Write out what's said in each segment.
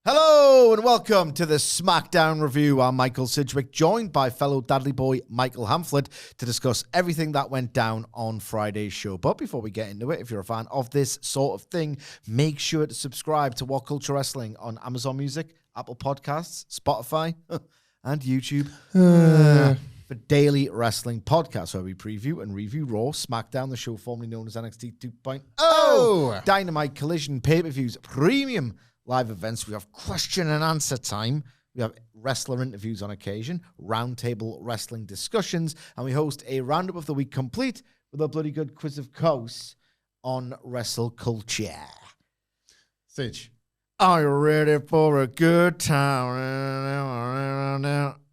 Hello and welcome to the SmackDown review. I'm Michael Sidgwick, joined by fellow Dudley boy Michael Hamflett to discuss everything that went down on Friday's show. But before we get into it, if you're a fan of this sort of thing, make sure to subscribe to WhatCulture Wrestling on Amazon Music, Apple Podcasts, Spotify, and YouTube for daily wrestling podcasts where we preview and review Raw, SmackDown, the show formerly known as NXT 2.0, Dynamite, Collision, pay-per-views, premium live events. We have question and answer time. We have wrestler interviews on occasion, roundtable wrestling discussions, and we host a roundup of the week complete with a bloody good quiz, of course, on WhatCulture. Sidge, are you ready for a good time?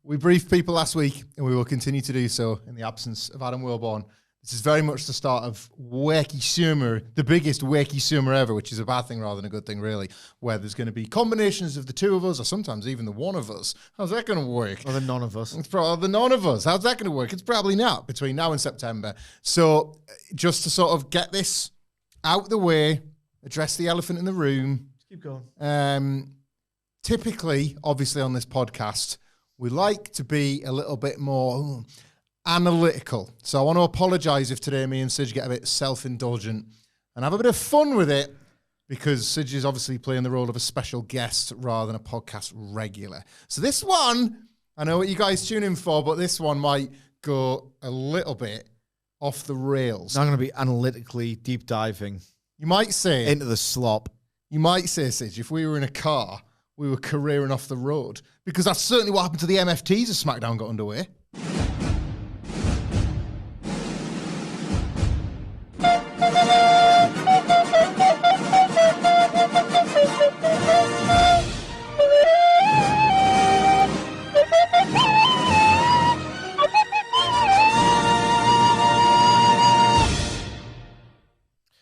We briefed people last week, and we will continue to do so in the absence of Adam Wilborn. This is very much the start of Wacky Summer, the biggest Wacky Summer ever, which is a bad thing rather than a good thing, really, where there's going to be combinations of the two of us, or sometimes even the one of us. How's that going to work? Or the none of us. It's probably the none of us. How's that going to work? It's probably not between now and September. So just to sort of get this out the way, address the elephant in the room. Keep going. Typically, obviously on this podcast, we like to be a little bit more analytical. So I want to apologize if today me and Sidge get a bit self-indulgent and have a bit of fun with it, because Sidge is obviously playing the role of a special guest rather than a podcast regular. So this one, I know what you guys tune in for, but this one might go a little bit off the rails. I'm going to be analytically deep diving. You might say into the slop. You might say, Sidge, if we were in a car, we were careering off the road, because that's certainly what happened to the MFTs as SmackDown got underway.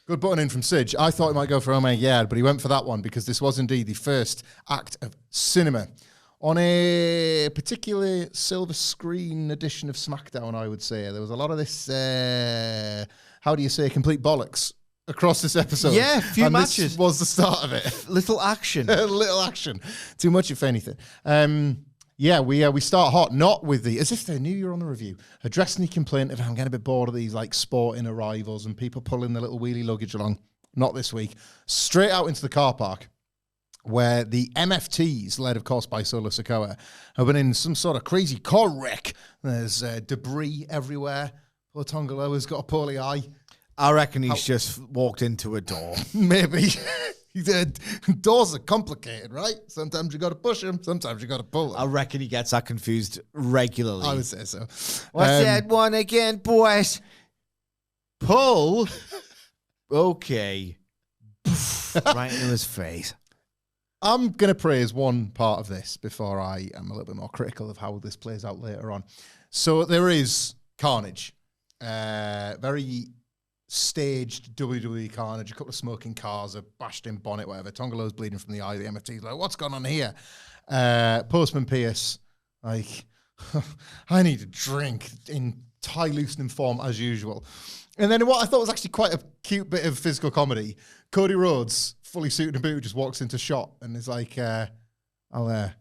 Good button in from Sidge. I thought he might go for Oh My God, but he went for that one because this was indeed the first act of cinema on a particular silver screen edition of SmackDown, I would say. There was a lot of this, how do you say, complete bollocks across this episode. Yeah, few and matches. This was the start of it. Little action. Little action. Too much, if anything. We start hot, not with the, as if they knew you were on the review, addressing the complaint of I'm getting a bit bored of these like sporting arrivals and people pulling the little wheelie luggage along. Not this week. Straight out into the car park, where the MFTs, led of course by Solo Sikoa, have been in some sort of crazy car wreck. There's debris everywhere. Poor Tongaloa's got a poorly eye. I reckon he's just walked into a door. Maybe. Doors are complicated, right? Sometimes you got to push them, sometimes you got to pull them. I reckon he gets that confused regularly. I would say so. What's that one again, boys? Pull? Okay. Right into his face. I'm going to praise one part of this before I am a little bit more critical of how this plays out later on. So there is carnage. Very staged WWE carnage. A couple of smoking cars, a bashed in bonnet, whatever. Tongalo's bleeding from the eye. The MFT's like, what's going on here? Postman Pierce, like, I need a drink in tie loosening form as usual. And then what I thought was actually quite a cute bit of physical comedy, Cody Rhodes, fully suited and booted, just walks into shot and is like, got the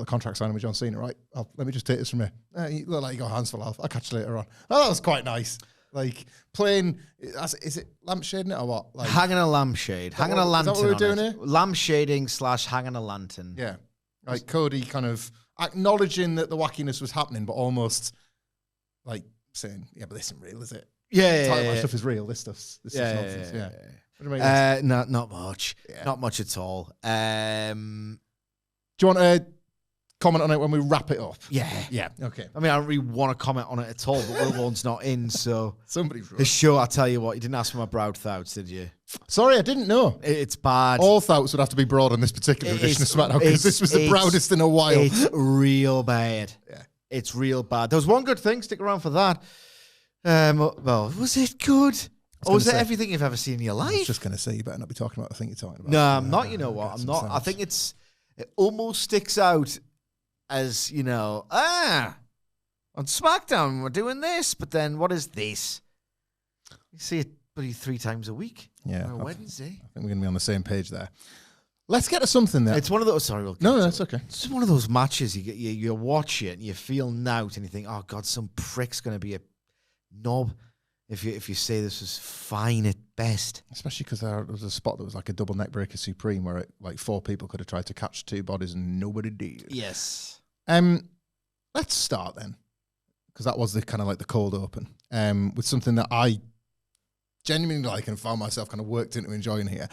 contract signed with John Cena, right? Let me just take this from here. You look like you got hands full. I'll catch you later on. Oh, that was quite nice. Like playing, is it lampshading it or what? Like, hanging a lampshade, hanging a lantern. Is that what we're doing here? Lampshading / hanging a lantern. Yeah, like Cody kind of acknowledging that the wackiness was happening, but almost like saying, "Yeah, but this isn't real, is it? Yeah. Stuff is real. This stuff's nonsense." Yeah. What do you mean? Not much. Yeah. Not much at all. Do you want to comment on it when we wrap it up? Yeah. Okay. I mean, I don't really want to comment on it at all, but Wilborn's not in, so somebody's the show. I'll tell you what, you didn't ask for my brow thoughts, did you? Sorry, I didn't know. It's bad. All thoughts would have to be broad on this particular edition of SmackDown because this was the proudest in a while. It's real bad. Yeah, it's real bad. There was one good thing. Stick around for that. Well, was it good? Or was it everything you've ever seen in your life? I was just going to say, you better not be talking about the thing you're talking about. No, I'm not. You know what? I'm not. I think it almost sticks out as, you know, on SmackDown we're doing this, but then what is this? You see it bloody 3 times a week. Yeah. On a Wednesday. I think we're going to be on the same page there. Let's get to something there. It's one of those. Sorry, no, that's okay. It's one of those matches you watch it and you feel out and you think, oh God, some prick's going to be a knob if you say this was fine at best. Especially because there was a spot that was like a double neckbreaker supreme where like 4 people could have tried to catch 2 bodies and nobody did. Yes. Let's start then, because that was the kind of like the cold open with something that I genuinely like and found myself kind of worked into enjoying here.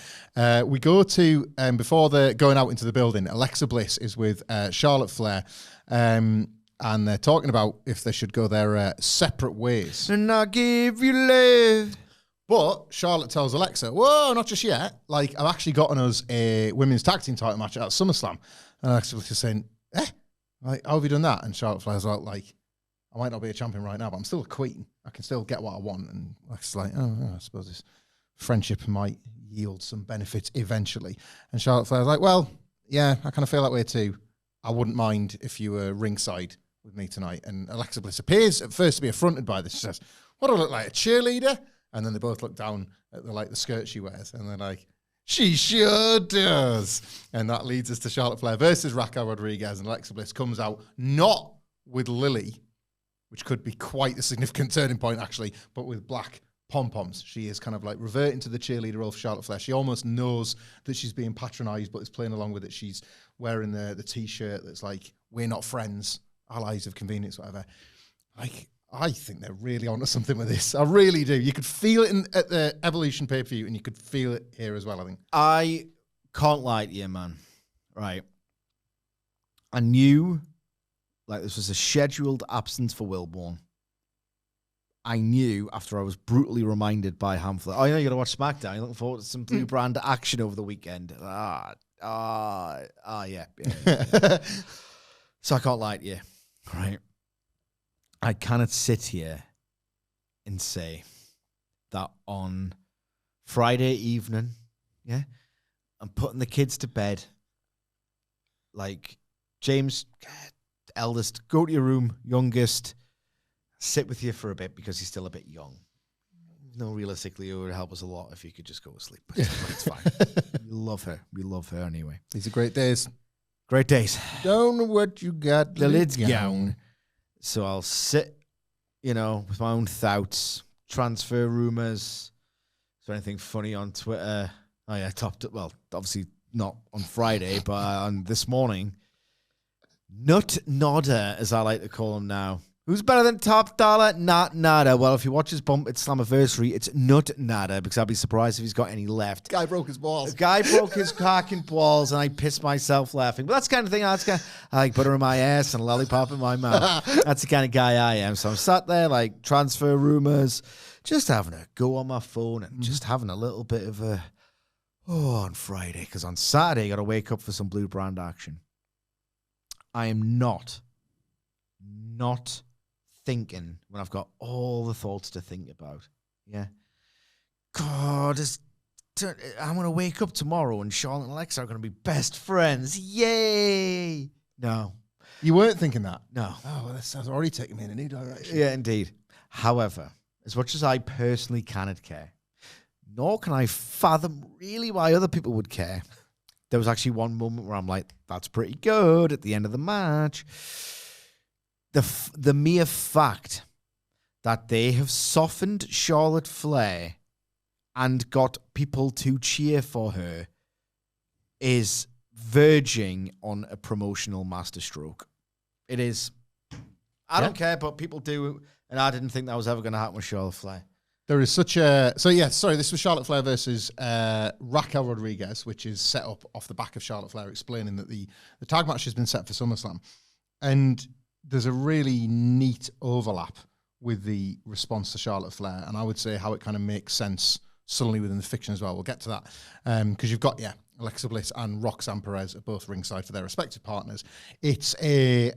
We go to, before they're going out into the building, Alexa Bliss is with Charlotte Flair, and they're talking about if they should go their separate ways. And I give you love. But Charlotte tells Alexa, whoa, not just yet. Like, I've actually gotten us a women's tag team title match at SummerSlam. And Alexa Bliss is saying, like, how have you done that? And Charlotte Flair's like, I might not be a champion right now, but I'm still a queen. I can still get what I want. And Alexa's like, oh, I suppose this friendship might yield some benefits eventually. And Charlotte Flair's like, well, yeah, I kind of feel that way too. I wouldn't mind if you were ringside with me tonight. And Alexa Bliss appears at first to be affronted by this. She says, what do I look like, a cheerleader? And then they both look down at the skirt she wears, and they're like, she sure does. And that leads us to Charlotte Flair versus Raquel Rodriguez, and Alexa Bliss comes out not with Lily, which could be quite a significant turning point actually, but with black pom-poms. She is kind of like reverting to the cheerleader role for Charlotte Flair. She almost knows that she's being patronized, but is playing along with it. She's wearing the t-shirt that's like, we're not friends, allies of convenience, whatever. Like, I think they're really onto something with this. I really do. You could feel it at the Evolution pay-per-view, and you could feel it here as well, I think. I can't lie to you, man. Right. I knew, like, this was a scheduled absence for Wilborn. I knew after I was brutally reminded by Hamflett, oh, yeah, you got to watch SmackDown. You're looking forward to some Blue Brand action over the weekend. Yeah. So I can't lie to you, right? I cannot sit here and say that on Friday evening, yeah, I'm putting the kids to bed. Like, James, eldest, go to your room, youngest, sit with you for a bit because he's still a bit young. No, realistically, it would help us a lot if you could just go to sleep. But it's fine. We love her. We love her anyway. These are great days. Great days. Don't know what you got. The lid's down. So I'll sit, with my own thoughts, transfer rumors. Is there anything funny on Twitter? Oh, yeah, obviously not on Friday, but on this morning. Nut Nodder, as I like to call him now. Who's better than Top Dollar? Not Nada. Well, if you watch his bump at Slammiversary, it's Nut Nada, because I'd be surprised if he's got any left. Guy broke his balls. The guy broke his cock and balls, and I pissed myself laughing. But that's the kind of thing I like butter in my ass and a lollipop in my mouth. That's the kind of guy I am. So I'm sat there, like, transfer rumors, just having a go on my phone and just having a little bit of on Friday, because on Saturday, I got to wake up for some Blue Brand action. I am not thinking when I've got all the thoughts to think about. Yeah. God, I'm going to wake up tomorrow and Charlotte and Alexa are going to be best friends. Yay. No. You weren't thinking that? No. Oh, well, that's already taking me in a new direction. Yeah, indeed. However, as much as I personally cannot care, nor can I fathom really why other people would care, there was actually one moment where I'm like, that's pretty good at the end of the match. The mere fact that they have softened Charlotte Flair and got people to cheer for her is verging on a promotional masterstroke. It is. I don't care, but people do, and I didn't think that was ever going to happen with Charlotte Flair. There is such a... So, yeah, sorry, this was Charlotte Flair versus Raquel Rodriguez, which is set up off the back of Charlotte Flair explaining that the tag match has been set for SummerSlam. And there's a really neat overlap with the response to Charlotte Flair, and I would say how it kind of makes sense suddenly within the fiction as well. We'll get to that. Because you've got, Alexa Bliss and Roxanne Perez are both ringside for their respective partners. It's I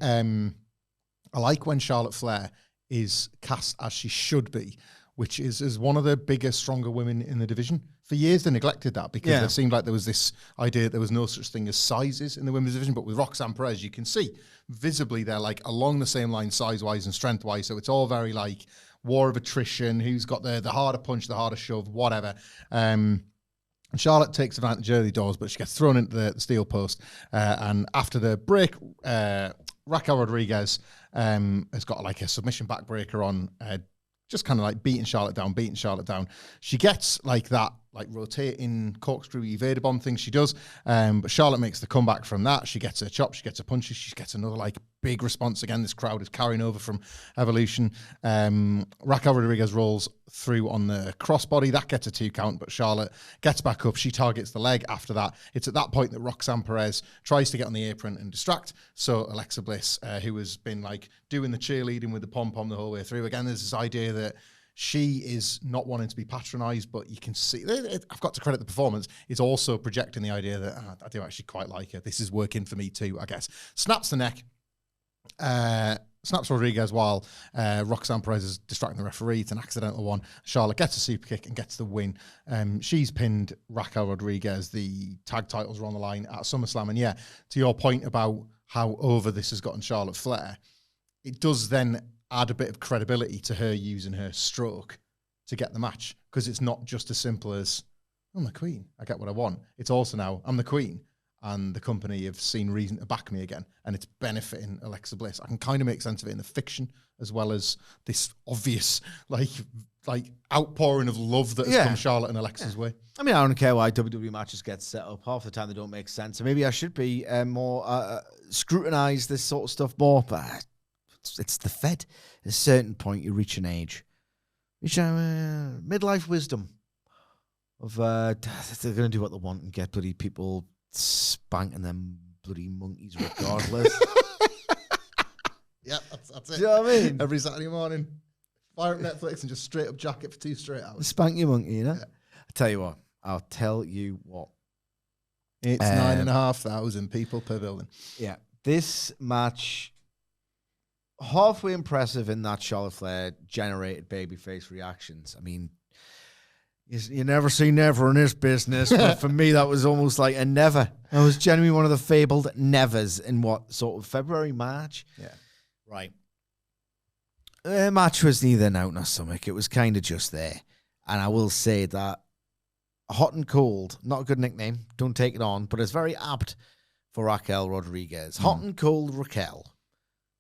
like when Charlotte Flair is cast as she should be, which is as one of the bigger, stronger women in the division. For years, they neglected that because it seemed like there was this idea that there was no such thing as sizes in the women's division. But with Roxanne Perez, you can see visibly they're like along the same line size-wise and strength-wise. So it's all very like war of attrition, who's got the harder punch, the harder shove, whatever. And And Charlotte takes advantage early doors, but she gets thrown into the steel post. And after the break, Raquel Rodriguez has got like a submission backbreaker on, just kind of like beating Charlotte down. She gets like that, like rotating corkscrew Vader bomb thing she does. But Charlotte makes the comeback from that. She gets a chop, she gets a punch, she gets another like big response again. This crowd is carrying over from Evolution. Raquel Rodriguez rolls through on the crossbody. That gets a 2 count, but Charlotte gets back up. She targets the leg after that. It's at that point that Roxanne Perez tries to get on the apron and distract. So Alexa Bliss, who has been like doing the cheerleading with the pom-pom the whole way through. Again, there's this idea that she is not wanting to be patronized, but you can see, I've got to credit the performance, it's also projecting the idea that I do actually quite like her. This is working for me too, I guess. Snaps the neck, snaps Rodriguez while Roxanne Perez is distracting the referee. It's an accidental one. Charlotte gets a super kick and gets the win. She's pinned Raquel Rodriguez. The tag titles are on the line at SummerSlam. And yeah, to your point about how over this has gotten Charlotte Flair, it does then add a bit of credibility to her using her stroke to get the match, because it's not just as simple as, I'm the queen, I get what I want. It's also now, I'm the queen, and the company have seen reason to back me again, and it's benefiting Alexa Bliss. I can kind of make sense of it in the fiction, as well as this obvious like outpouring of love that has come Charlotte and Alexa's way. I mean, I don't care why WWE matches get set up. Half the time they don't make sense. So maybe I should be more scrutinize this sort of stuff more, but it's the Fed. At a certain point, you reach an age. Midlife wisdom of they're going to do what they want and get bloody people spanking them bloody monkeys regardless. Yeah, that's it. Do you know what I mean? Every Saturday morning, fire up Netflix and just straight up jacket for 2 straight hours. Spank your monkey, you know? Yeah. I'll tell you what. It's 9,500 people per building. Yeah. This match, halfway impressive in that Charlotte Flair generated babyface reactions. I mean, you never say never in this business, but for me, that was almost like a never. That was genuinely one of the fabled nevers in what, sort of February, March? Yeah. Right. The match was neither an out nor stomach. It was kind of just there. And I will say that Hot and Cold, not a good nickname, don't take it on, but it's very apt for Raquel Rodriguez. Hot and Cold Raquel.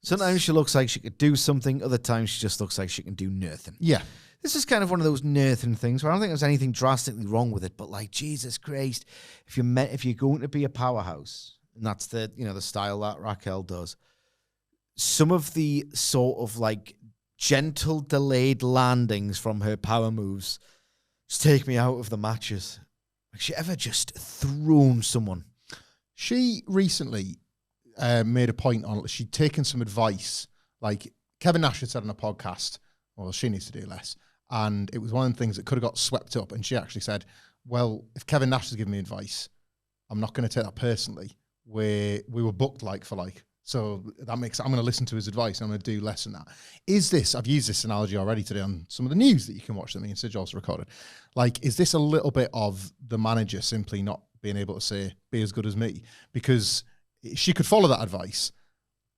Sometimes she looks like she could do something. Other times she just looks like she can do nothing. Yeah. This is kind of one of those nothing things where I don't think there's anything drastically wrong with it, but like, Jesus Christ, if you're going to be a powerhouse, and that's the style that Raquel does, some of the sort of like gentle delayed landings from her power moves just take me out of the matches. Like, she ever just thrown someone? She recently made a point on, she'd taken some advice, like Kevin Nash had said on a podcast, well, she needs to do less. And it was one of the things that could have got swept up. And she actually said, well, if Kevin Nash has given me advice, I'm not going to take that personally. We were booked like for like. So that makes, I'm going to listen to his advice and I'm going to do less than that. Is this, I've used this analogy already today on some of the news that you can watch that me and Sidge also recorded. Like, is this a little bit of the manager simply not being able to say, be as good as me? Because she could follow that advice,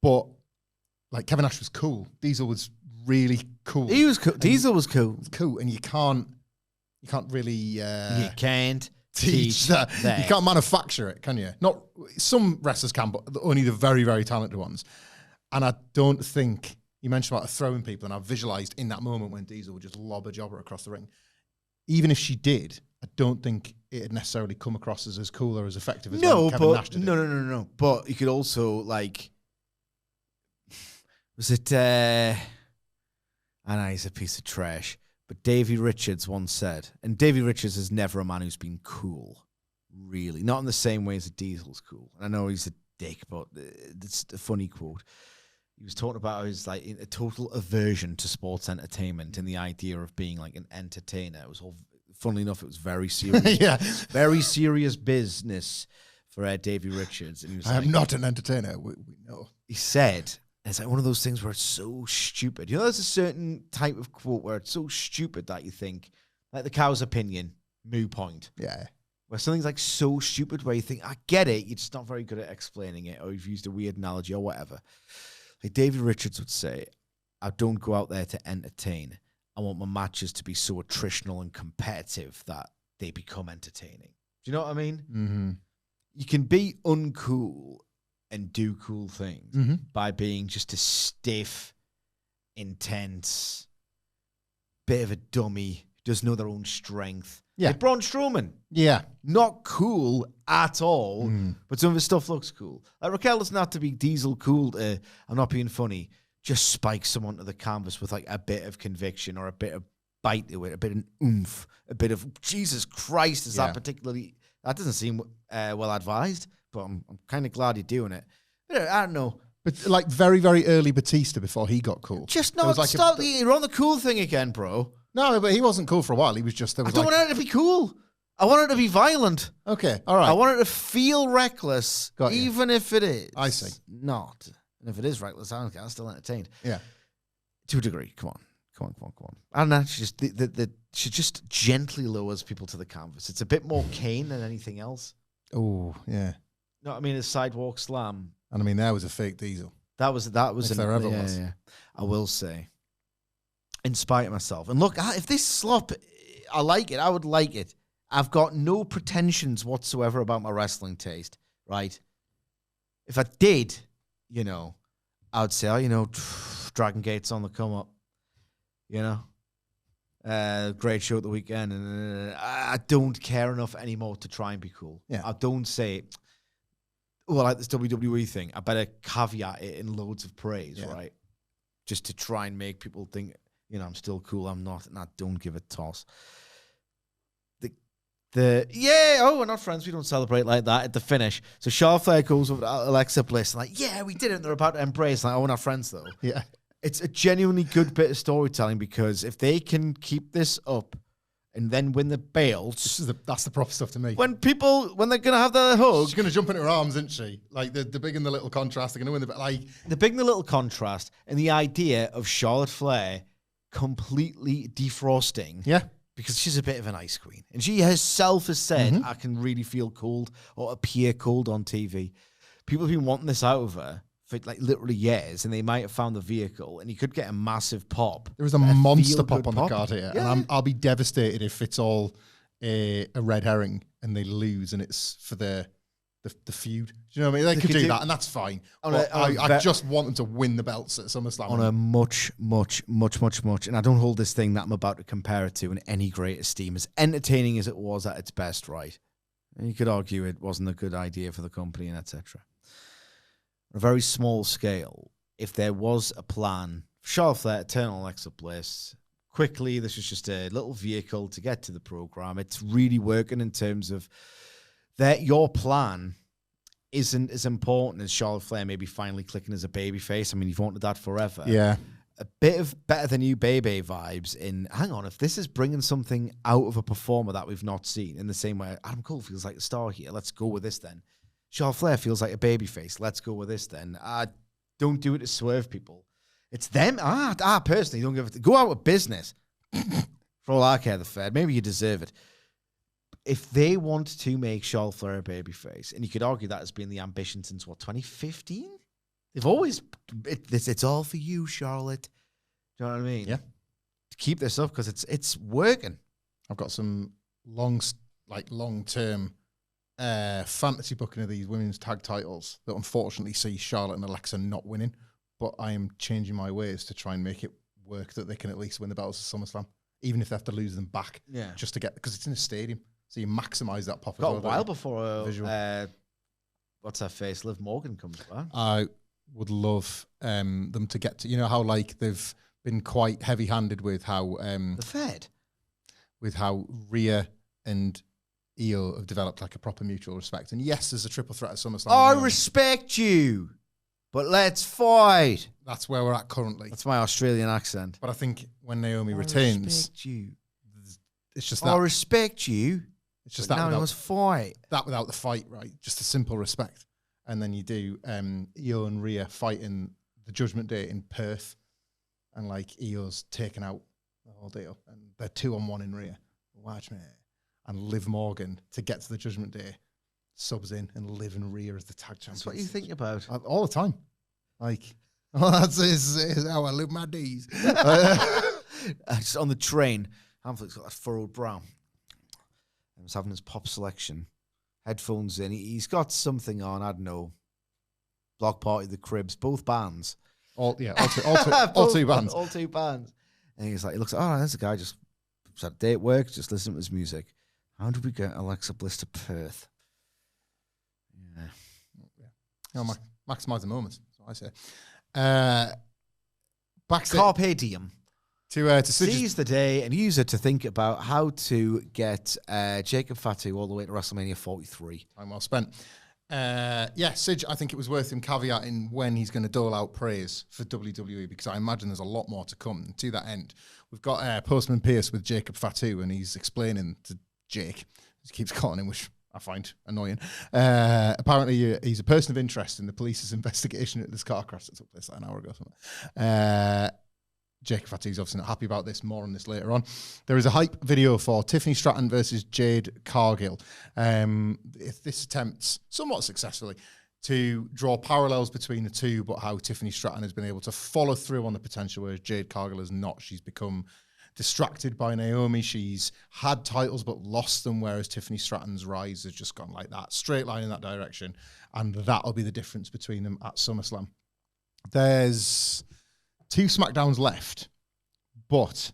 but like Kevin Nash was cool. Diesel was really cool. He was cool. Diesel was cool. Cool. And you can't really you can't teach that. You can't manufacture it, can you? Not some wrestlers can, but only the very, very talented ones. And I don't think, you mentioned about throwing people, and I visualized in that moment when Diesel would just lob a jobber across the ring. Even if she did, I don't think it had necessarily come across as cool or as effective as Kevin Nash did. No. But you could also, like, was it, I know he's a piece of trash, but Davey Richards once said, and Davey Richards is never a man who's been cool, really. Not in the same way as a Diesel's cool. And I know he's a dick, but it's a funny quote. He was talking about his like a total aversion to sports entertainment and the idea of being like an entertainer. It was all, funnily enough, it was very serious. Yeah. Very serious business for Davey Richards. And he was I am not an entertainer, we know. He said, it's like one of those things where it's so stupid. You know, there's a certain type of quote where it's so stupid that you think, like the cow's opinion, moo point. Yeah. Where something's like so stupid where you think, I get it, you're just not very good at explaining it, or you've used a weird analogy or whatever. Like David Richards would say, I don't go out there to entertain. I want my matches to be so attritional and competitive that they become entertaining. Do you know what I mean? Mm-hmm. You can be uncool and do cool things Mm-hmm. by being just a stiff, intense, bit of a dummy who doesn't know their own strength. Yeah. Like Braun Strowman. Yeah. Not cool at all, but some of his stuff looks cool. Like Raquel doesn't have to be diesel cool to, I'm not being funny, just spike someone to the canvas with like a bit of conviction or a bit of bite to it, a bit of oomph, a bit of Jesus Christ, is that particularly, that doesn't seem well advised, but I'm kind of glad you're doing it. I don't know. But like very, very early Batista before he got cool. Just not like stop. You're on the cool thing again, bro. No, but he wasn't cool for a while. He was just, there I was don't want it to be cool. I want it to be violent. Okay, all right. I want it to feel reckless, Got you. even if it is. I see. Not. And if it is reckless, I'm still entertained. Yeah. To a degree. Come on. I don't know. She just gently lowers people to the canvas. It's a bit more Kane than anything else. Oh, yeah. No, I mean, a sidewalk slam. And I mean, there was a fake Diesel. That was If there ever was. Yeah. I will say, in spite of myself. And look, if this slop, I like it. I would like it. I've got no pretensions whatsoever about my wrestling taste, right? If I did, I would say, Dragon Gate's on the come up, great show at the weekend. And I don't care enough anymore to try and be cool. Yeah. I don't say, like this WWE thing, I better caveat it in loads of praise, right? Just to try and make people think, I'm still cool. I'm not, and I don't give a toss. We're not friends. We don't celebrate like that at the finish. So Charlotte Flair goes over to Alexa Bliss and like, we did it. And they're about to embrace. Like, we're not friends though. Yeah. It's a genuinely good bit of storytelling because if they can keep this up and then win the belts, that's the proper stuff to me. when they're gonna have their hug, she's gonna jump into her arms, isn't she? Like the big and the little contrast. They're gonna win the big and the little contrast, and the idea of Charlotte Flair completely defrosting. Yeah. Because she's a bit of an ice queen. And she herself has said, I can really feel cold or appear cold on TV. People have been wanting this out of her for like literally years, and they might have found the vehicle, and you could get a massive pop. There is a monster pop on pop. the card here. Yeah. And I'll be devastated if it's all a red herring and they lose and it's for the feud. Do you know what I mean? They could do that, and that's fine. I just want them to win the belts at SummerSlam. On a much, and I don't hold this thing that I'm about to compare it to in any great esteem, as entertaining as it was at its best, right? And you could argue it wasn't a good idea for the company and etc. On a very small scale, if there was a plan, Charlotte Flair, turn on Alexa Bliss, quickly, this was just a little vehicle to get to the program. It's really working in terms of that your plan isn't as important as Charlotte Flair maybe finally clicking as a babyface. I mean, you've wanted that forever. Yeah. A bit of better than you Bebe vibes in, hang on, if this is bringing something out of a performer that we've not seen in the same way, Adam Cole feels like a star here. Let's go with this then. Charlotte Flair feels like a babyface. Let's go with this then. Don't do it to swerve people. It's them. Personally, don't give it. Go out of business. For all I care, the Fed. Maybe you deserve it. If they want to make Charlotte Flair a babyface, and you could argue that has been the ambition since, 2015? They've always, it's all for you, Charlotte. Do you know what I mean? Yeah. To keep this up, because it's working. I've got some long-term fantasy booking of these women's tag titles that unfortunately see Charlotte and Alexa not winning, but I am changing my ways to try and make it work that they can at least win the battles of SummerSlam, even if they have to lose them back. Yeah. Just to get, because it's in a stadium. So you maximise that pop. Got a while before what's her face, Liv Morgan comes back. I would love them to get to, how like they've been quite heavy-handed with how the Fed, with how Rhea and Io have developed like a proper mutual respect. And yes, there's a triple threat at SummerSlam. I respect you, but let's fight. That's where we're at currently. That's my Australian accent. But I think when Naomi retains, respect you. It's just that. I respect you. It's just that that now we must fight. That without the fight, right? Just a simple respect. And then you do Io and Rhea fighting the Judgment Day in Perth, and like Io's taken out the whole deal, and they're 2-on-1 in Rhea. Watch me. And Liv Morgan to get to the Judgment Day subs in, and Liv and Rhea as the tag champions. That's what you think about all the time. Like, that's how I live my days. Just on the train, Hamflett's got that furrowed brow. He was having his pop selection. headphones in. He's got something on, I don't know, Block Party, The Cribs, both bands. All two bands. All two bands. And he's like, he looks, oh, there's a guy just had a day at work, just listening to his music. How did we get Alexa Bliss to Perth? Yeah. Maximise the moments. That's what I say. Carpe diem. To seize the day and use it to think about how to get Jacob Fatu all the way to WrestleMania 43. Time well spent. Sidge, I think it was worth him caveating when he's going to dole out praise for WWE, because I imagine there's a lot more to come. And to that end, we've got Postman Pierce with Jacob Fatu, and he's explaining to Jake, he keeps calling him, which I find annoying. Apparently, he's a person of interest in the police's investigation at this car crash that took place like an hour ago. Jacob Fatu's obviously not happy about this. More on this later on. There is a hype video for Tiffany Stratton versus Jade Cargill. This attempts, somewhat successfully, to draw parallels between the two, but how Tiffany Stratton has been able to follow through on the potential, whereas Jade Cargill has not. She's become distracted by Naomi. She's had titles but lost them, whereas Tiffany Stratton's rise has just gone like that, straight line in that direction, and that'll be the difference between them at SummerSlam. There's 2 SmackDowns left, but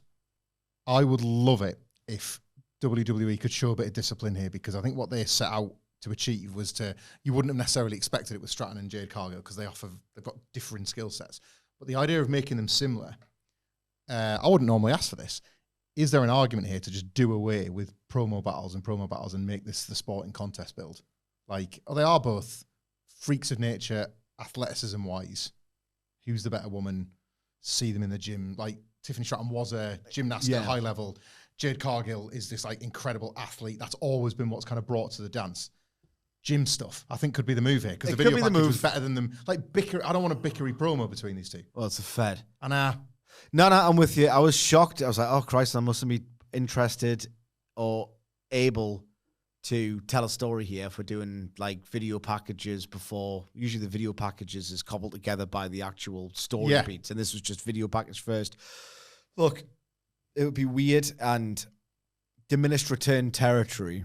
I would love it if WWE could show a bit of discipline here, because I think what they set out to achieve was you wouldn't have necessarily expected it with Stratton and Jade Cargill, because they've got different skill sets. But the idea of making them similar, I wouldn't normally ask for this. Is there an argument here to just do away with promo battles and make this the sporting contest build? Like, they are both freaks of nature, athleticism-wise. Who's the better woman? See them in the gym. Like, Tiffany Stratton was a gymnast at high level. Jade Cargill is this like incredible athlete. That's always been what's kind of brought to the dance. Gym stuff, I think, could be the move here, because the video package was better than them. Like, bicker. I don't want a bickery promo between these two. Well, it's a fed. And no, I'm with you. I was shocked. I was like, oh Christ, I mustn't be interested or able to tell a story here if we're doing like video packages before. Usually the video packages is cobbled together by the actual story beats, and this was just video package first. Look, it would be weird and diminished return territory.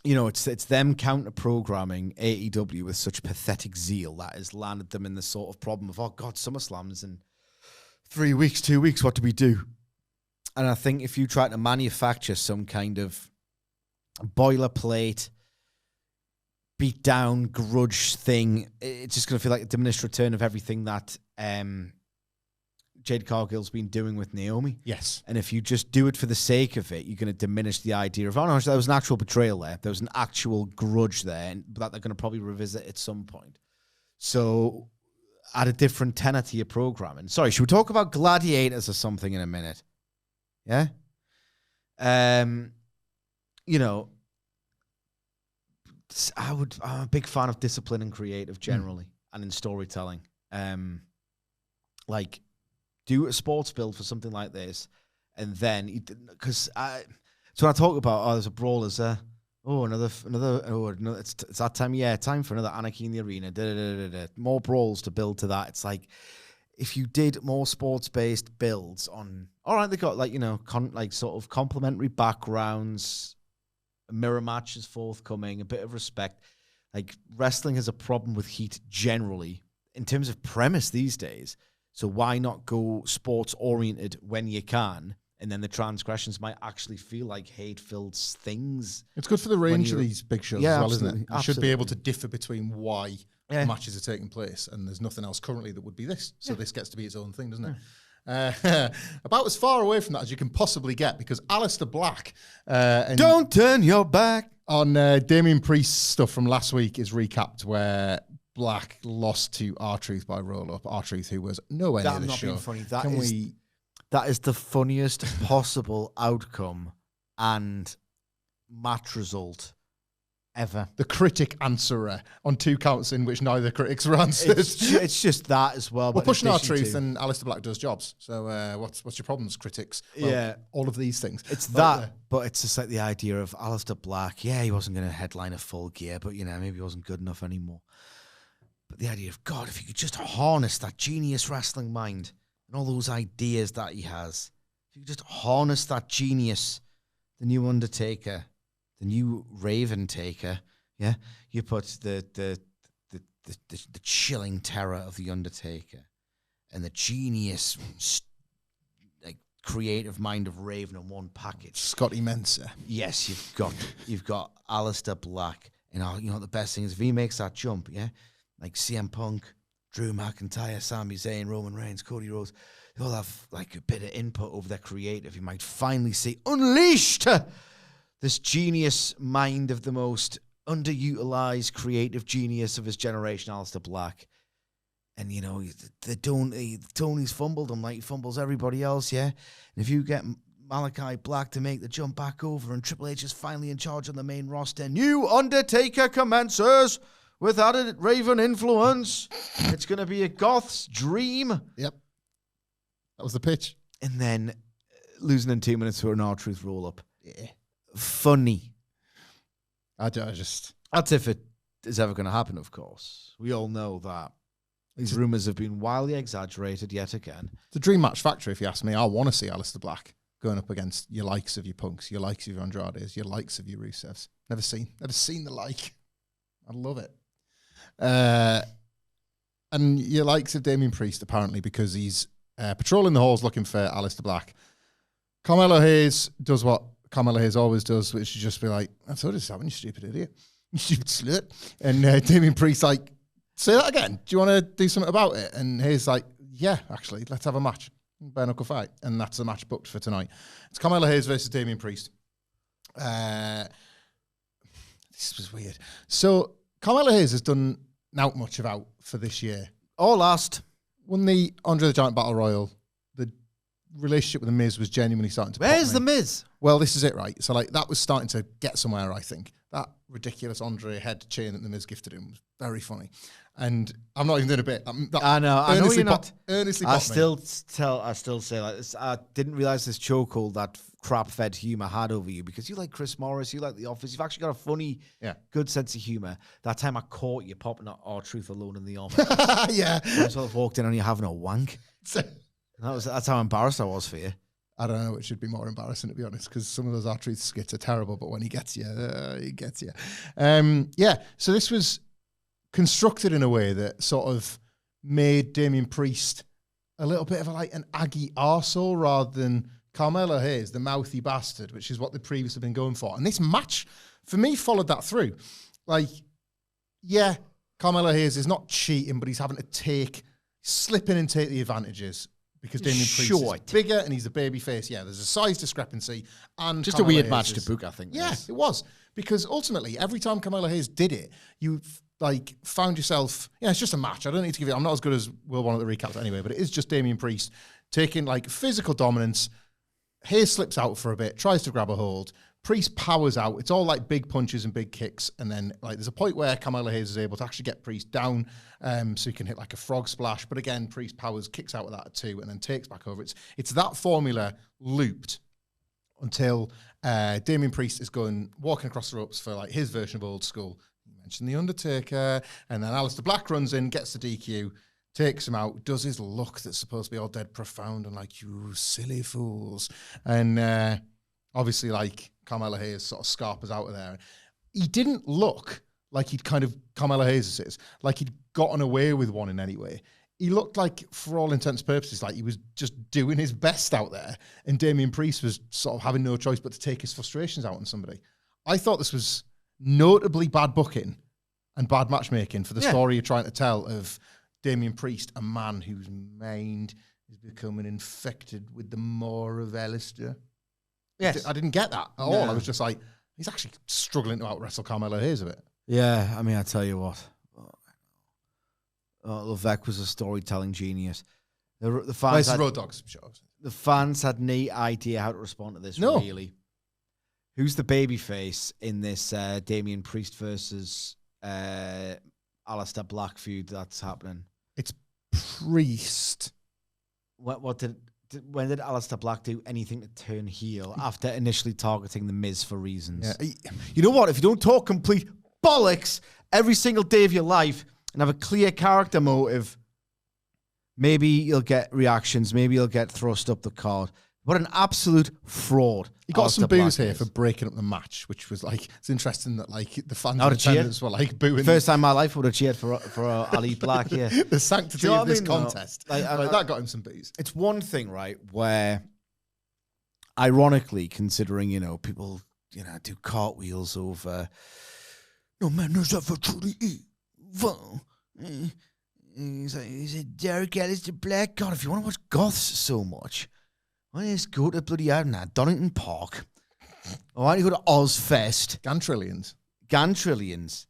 You know, it's them counter-programming AEW with such pathetic zeal that has landed them in the sort of problem of, oh God, SummerSlam's in 3 weeks, 2 weeks, what do we do? And I think if you try to manufacture some kind of boilerplate, beat down, grudge thing, it's just going to feel like a diminished return of everything that Jade Cargill's been doing with Naomi. Yes. And if you just do it for the sake of it, you're going to diminish the idea of, oh no, there was an actual betrayal there. There was an actual grudge there, and that they're going to probably revisit at some point. So add a different tenor to your programming. Sorry, should we talk about gladiators or something in a minute? Yeah? You know, I'm a big fan of discipline and creative generally, and in storytelling. Like, do a sports build for something like this, and then, because so when I talk about, there's a brawl, there's another, it's that time, time for another anarchy in the arena, more brawls to build to that. It's like, if you did more sports-based builds on, all right, they got like, you know, sort of complementary backgrounds, a mirror match is forthcoming, a bit of respect. Like, wrestling has a problem with heat generally in terms of premise these days. So why not go sports-oriented when you can, and then the transgressions might actually feel like hate-filled things. It's good for the range of these big shows as well, isn't it? You should be able to differ between why matches are taking place, and there's nothing else currently that would be this. So this gets to be its own thing, doesn't it? About as far away from that as you can possibly get, because Aleister Black... Don't turn your back! On Damian Priest's stuff from last week is recapped, where Black lost to R-Truth by roll-up. R-Truth, who was nowhere near the show. Funny. That is the funniest possible outcome and match result ever. The critic answerer on 2 counts in which neither critics were answered. It's just that as well. We're pushing R-Truth and Aleister Black does jobs. So what's your problems, critics? Well, all of these things. It's that, but it's just like the idea of Aleister Black. Yeah, he wasn't going to headline a Full Gear, but, you know, maybe he wasn't good enough anymore. But the idea of, God, if you could just harness that genius wrestling mind and all those ideas that he has, if you could just harness that genius, the new Undertaker, the new Raven Taker, Yeah, you put the chilling terror of the Undertaker and the genius, like creative mind of Raven in one package. Scotty Mensa. Yes, you've got Aleister Black, and the best thing is if he makes that jump, yeah, like CM Punk, Drew McIntyre, Sami Zayn, Roman Reigns, Cody Rhodes, they all have like a bit of input over their creative. You might finally see unleashed this genius mind of the most underutilized creative genius of his generation, Aleister Black. And, Tony's fumbled him like he fumbles everybody else, yeah? And if you get Malachi Black to make the jump back over and Triple H is finally in charge on the main roster, new Undertaker commences with added Raven influence. It's going to be a Goth's dream. Yep. That was the pitch. And then losing in 2 minutes for an R-Truth roll-up. Yeah. Funny. That's if it is ever going to happen, of course. We all know that these rumors have been wildly exaggerated yet again. It's a dream match factory, if you ask me. I want to see Aleister Black going up against your likes of your Punks, your likes of your Andrades, your likes of your Rusevs. Never seen the like. I love it. And your likes of Damian Priest, apparently, because he's patrolling the halls looking for Aleister Black. Carmelo Hayes does what Carmelo Hayes always does, which is just be like, I told you this happened, you stupid idiot. You stupid slut. And Damian Priest like, say that again. Do you want to do something about it? And Hayes like, yeah, actually, let's have a match. Bare knuckle fight. And that's the match booked for tonight. It's Carmelo Hayes versus Damian Priest. This was weird. So Carmelo Hayes has done not much about for this year. Or last. Won the Andre the Giant Battle Royal. The relationship with The Miz was genuinely starting to Where's The Miz? Well, this is it, right? So, that was starting to get somewhere, I think. That ridiculous Andre head chain that The Miz gifted him was very funny. And I'm not even doing a bit. I know you're not. Earnestly I still say like this. I didn't realize this chokehold that crap-fed humor had over you, because you like Chris Morris, you like The Office. You've actually got a funny, good sense of humor. That time I caught you popping at R-Truth alone in the office. Yeah. I sort of walked in and you're having a wank. That's how embarrassed I was for you. I don't know. It should be more embarrassing, to be honest, because some of those R-Truth skits are terrible, but when he gets you, he gets you. So this was constructed in a way that sort of made Damian Priest a little bit of an Aggie arsehole rather than Carmelo Hayes, the mouthy bastard, which is what they previously been going for. And this match, for me, followed that through. Carmelo Hayes is not cheating, but he's having to slip in and take the advantages because Damian Priest is bigger and he's a babyface. Yeah, there's a size discrepancy. And just Carmelo a weird Hayes match to book, I think. Yeah, it was. Because ultimately, every time Carmelo Hayes did it, you found yourself, it's just a match. I don't need to give it, I'm not as good as Will one at the recaps anyway, but it is just Damian Priest taking physical dominance. Hayes slips out for a bit, tries to grab a hold. Priest powers out. It's all big punches and big kicks. And then there's a point where Carmelo Hayes is able to actually get Priest down so he can hit a frog splash. But again, Priest powers, kicks out of that too, and then takes back over. It's that formula looped until Damian Priest is walking across the ropes for his version of old school. You mentioned The Undertaker. And then Aleister Black runs in, gets the DQ, takes him out, does his look that's supposed to be all dead profound and you silly fools. And obviously Carmelo Hayes sort of scarpers out of there. He didn't look like he'd Carmelo Hayes is, he'd gotten away with one in any way. He looked for all intents and purposes, he was just doing his best out there. And Damian Priest was sort of having no choice but to take his frustrations out on somebody. I thought this was notably bad booking and bad matchmaking for the story you're trying to tell of Damian Priest, a man whose mind is becoming infected with the maw of Aleister. Yes. I didn't get that at all. I was just he's actually struggling to out-wrestle Carmelo Hayes a bit. Yeah, I mean, I tell you what. Levesque was a storytelling genius. The fans had, Road Dogs show. The fans had no idea how to respond to this, really. Who's the babyface in this Damian Priest versus Aleister Black feud that's happening? It's Priest. When did Aleister Black do anything to turn heel after initially targeting The Miz for reasons? Yeah. You know what? If you don't talk complete bollocks every single day of your life and have a clear character motive, maybe you'll get reactions. Maybe you'll get thrust up the card. What an absolute fraud. He got some Aleister boos Black here is. for breaking up the match, which was like, it's interesting that like the fans I'd and have cheered. attendants were like booing. First time in my life I would have cheered for Ali Black, yeah. The sanctity Do you know of what I this mean, though? contest. Like, That got him some boos. It's one thing, right, where ironically, considering, people, do cartwheels over no man knows ever truly evil. He's like, Derek Alistair Black. God, if you want to watch goths so much, why don't you just go to bloody Donington Park? Or why don't you go to Ozfest? Gantrillions.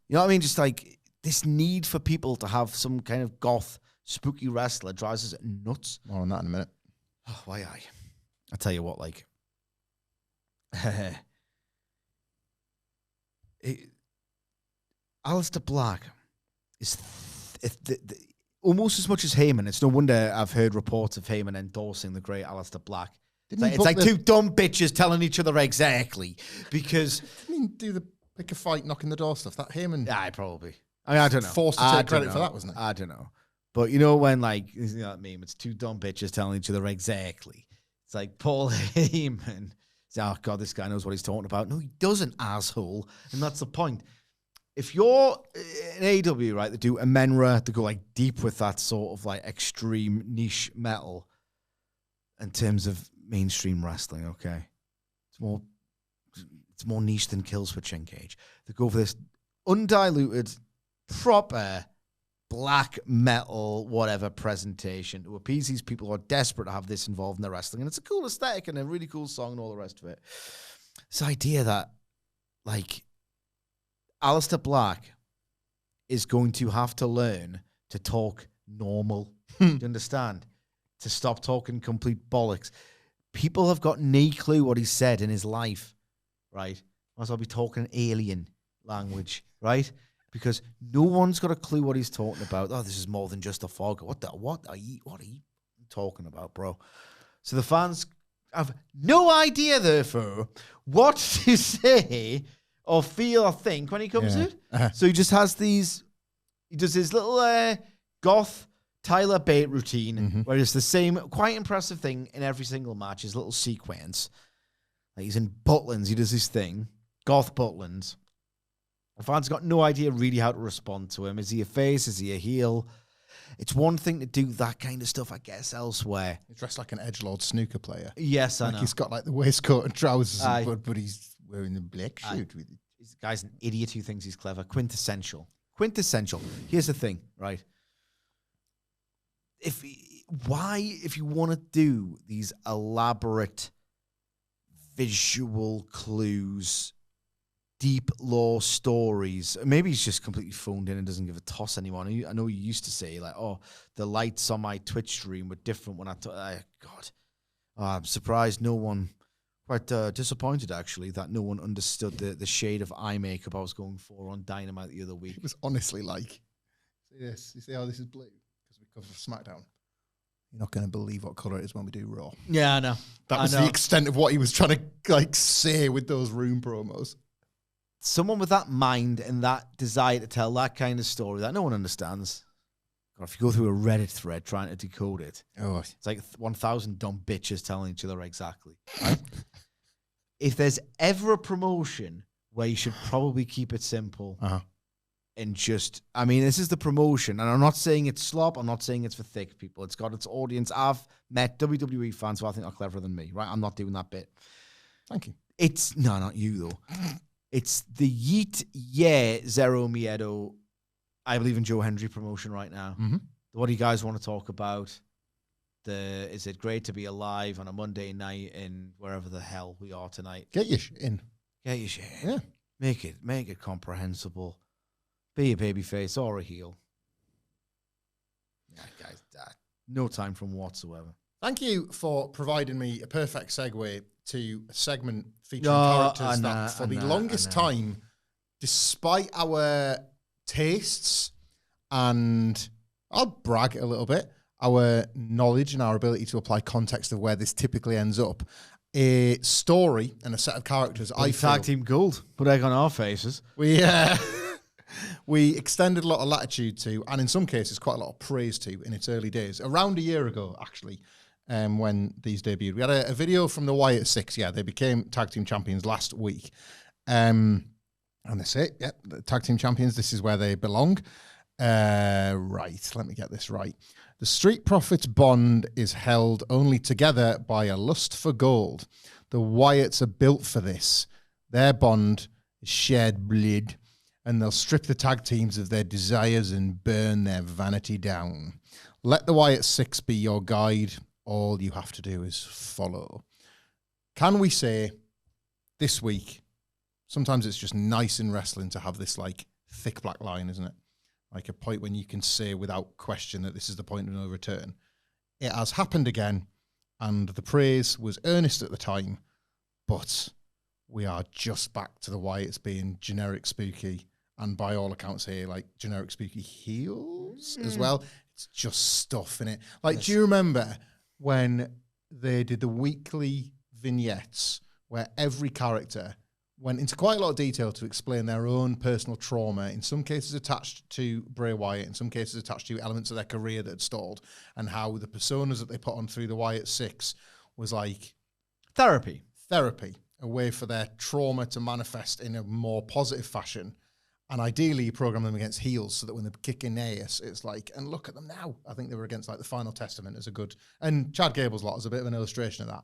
You know what I mean? Just like this need for people to have some kind of goth, spooky wrestler drives us nuts. More on that in a minute. Oh, why I tell you what, like, Aleister Black is almost as much as Heyman. It's no wonder I've heard reports of Heyman endorsing the great Aleister Black. It's like two dumb bitches telling each other exactly because. Didn't he do the pick a fight, knocking the door stuff? That Heyman. Yeah, probably. I mean, I don't know. Forced to take credit for that, wasn't it? I don't know. But you know when like that meme, it's two dumb bitches telling each other exactly. It's like Paul Heyman. Oh God, this guy knows what he's talking about. No, he doesn't, asshole. And that's the point. If you're an AEW, right, they do a Menra, they go like deep with that sort of like extreme niche metal in terms of mainstream wrestling, okay? It's more niche than Killswitch Engage. They go for this undiluted, proper black metal, whatever presentation to appease these people who are desperate to have this involved in their wrestling. And it's a cool aesthetic and a really cool song and all the rest of it. This idea that, like, Aleister Black is going to have to learn to talk normal. Do you understand? To stop talking complete bollocks. People have got no clue what he said in his life, right? Might as well be talking alien language, right? Because no one's got a clue what he's talking about. Oh, this is more than just a fog. What are you talking about, bro? So the fans have no idea, therefore, what to say or feel or think when he comes out. So he just has he does his little goth Tyler Bate routine, where it's the same quite impressive thing in every single match, his little sequence. Like he's in Butlins, he does his thing, goth Butlins. The fans got no idea really how to respond to him. Is he a face? Is he a heel? It's one thing to do that kind of stuff, I guess, elsewhere. He's dressed like an edgelord snooker player. Yes, I know. He's got like the waistcoat and trousers, but he's wearing the black suit. This guy's an idiot who thinks he's clever. Quintessential. Here's the thing, right? If you want to do these elaborate visual clues, deep lore stories, maybe he's just completely phoned in and doesn't give a toss anymore. I know you used to say like, oh, the lights on my Twitch stream were different when I'm surprised no one, quite disappointed actually, that no one understood the shade of eye makeup I was going for on Dynamite the other week. It was honestly like, you see how this is blue? Because we cover SmackDown. You're not going to believe what colour it is when we do Raw. Yeah, I know. That was the extent of what he was trying to like say with those room promos. Someone with that mind and that desire to tell that kind of story that no one understands. God, if you go through a Reddit thread trying to decode it, it's like 1,000 dumb bitches telling each other exactly. Right? If there's ever a promotion where you should probably keep it simple and just, I mean, this is the promotion, and I'm not saying it's slop, I'm not saying it's for thick people. It's got its audience. I've met WWE fans who I think are cleverer than me, right? I'm not doing that bit. Thank you. No, not you, though. It's the Yeet Zero Miedo, I believe in Joe Hendry promotion right now. What do you guys want to talk about? Is it great to be alive on a Monday night in wherever the hell we are tonight? Get your shit in. Yeah. Make it comprehensible. Be a babyface or a heel. Yeah, guys, no time from whatsoever. Thank you for providing me a perfect segue to a segment featuring characters that for the longest time, despite our tastes and I'll brag a little bit, our knowledge and our ability to apply context of where this typically ends up, a story and a set of characters. Tag team gold. Put egg on our faces. We extended a lot of latitude to, and in some cases, quite a lot of praise to in its early days. Around a year ago, actually, when these debuted. We had a video from the Wyatt Six. Yeah, they became tag team champions last week. And that's it. Yeah, the tag team champions. This is where they belong. Right, let me get this right. The Street Profits bond is held only together by a lust for gold. The Wyatts are built for this. Their bond is shared blood, and they'll strip the tag teams of their desires and burn their vanity down. Let the Wyatt Six be your guide. All you have to do is follow. Can we say this week, sometimes it's just nice in wrestling to have this like thick black line, isn't it? Like a point when you can say without question that this is the point of no return. It has happened again, and the praise was earnest at the time, but we are just back to the Wyatts being generic spooky, and by all accounts here, like generic spooky heels as well. It's just stuff in it. Like, do you remember when they did the weekly vignettes where every character went into quite a lot of detail to explain their own personal trauma, in some cases attached to Bray Wyatt, in some cases attached to elements of their career that had stalled, and how the personas that they put on through the Wyatt Six was like Therapy, a way for their trauma to manifest in a more positive fashion. And ideally, you program them against heels so that when they kick in ass, it's like, and look at them now. I think they were against like the Final Testament as a good, and Chad Gable's lot is a bit of an illustration of that.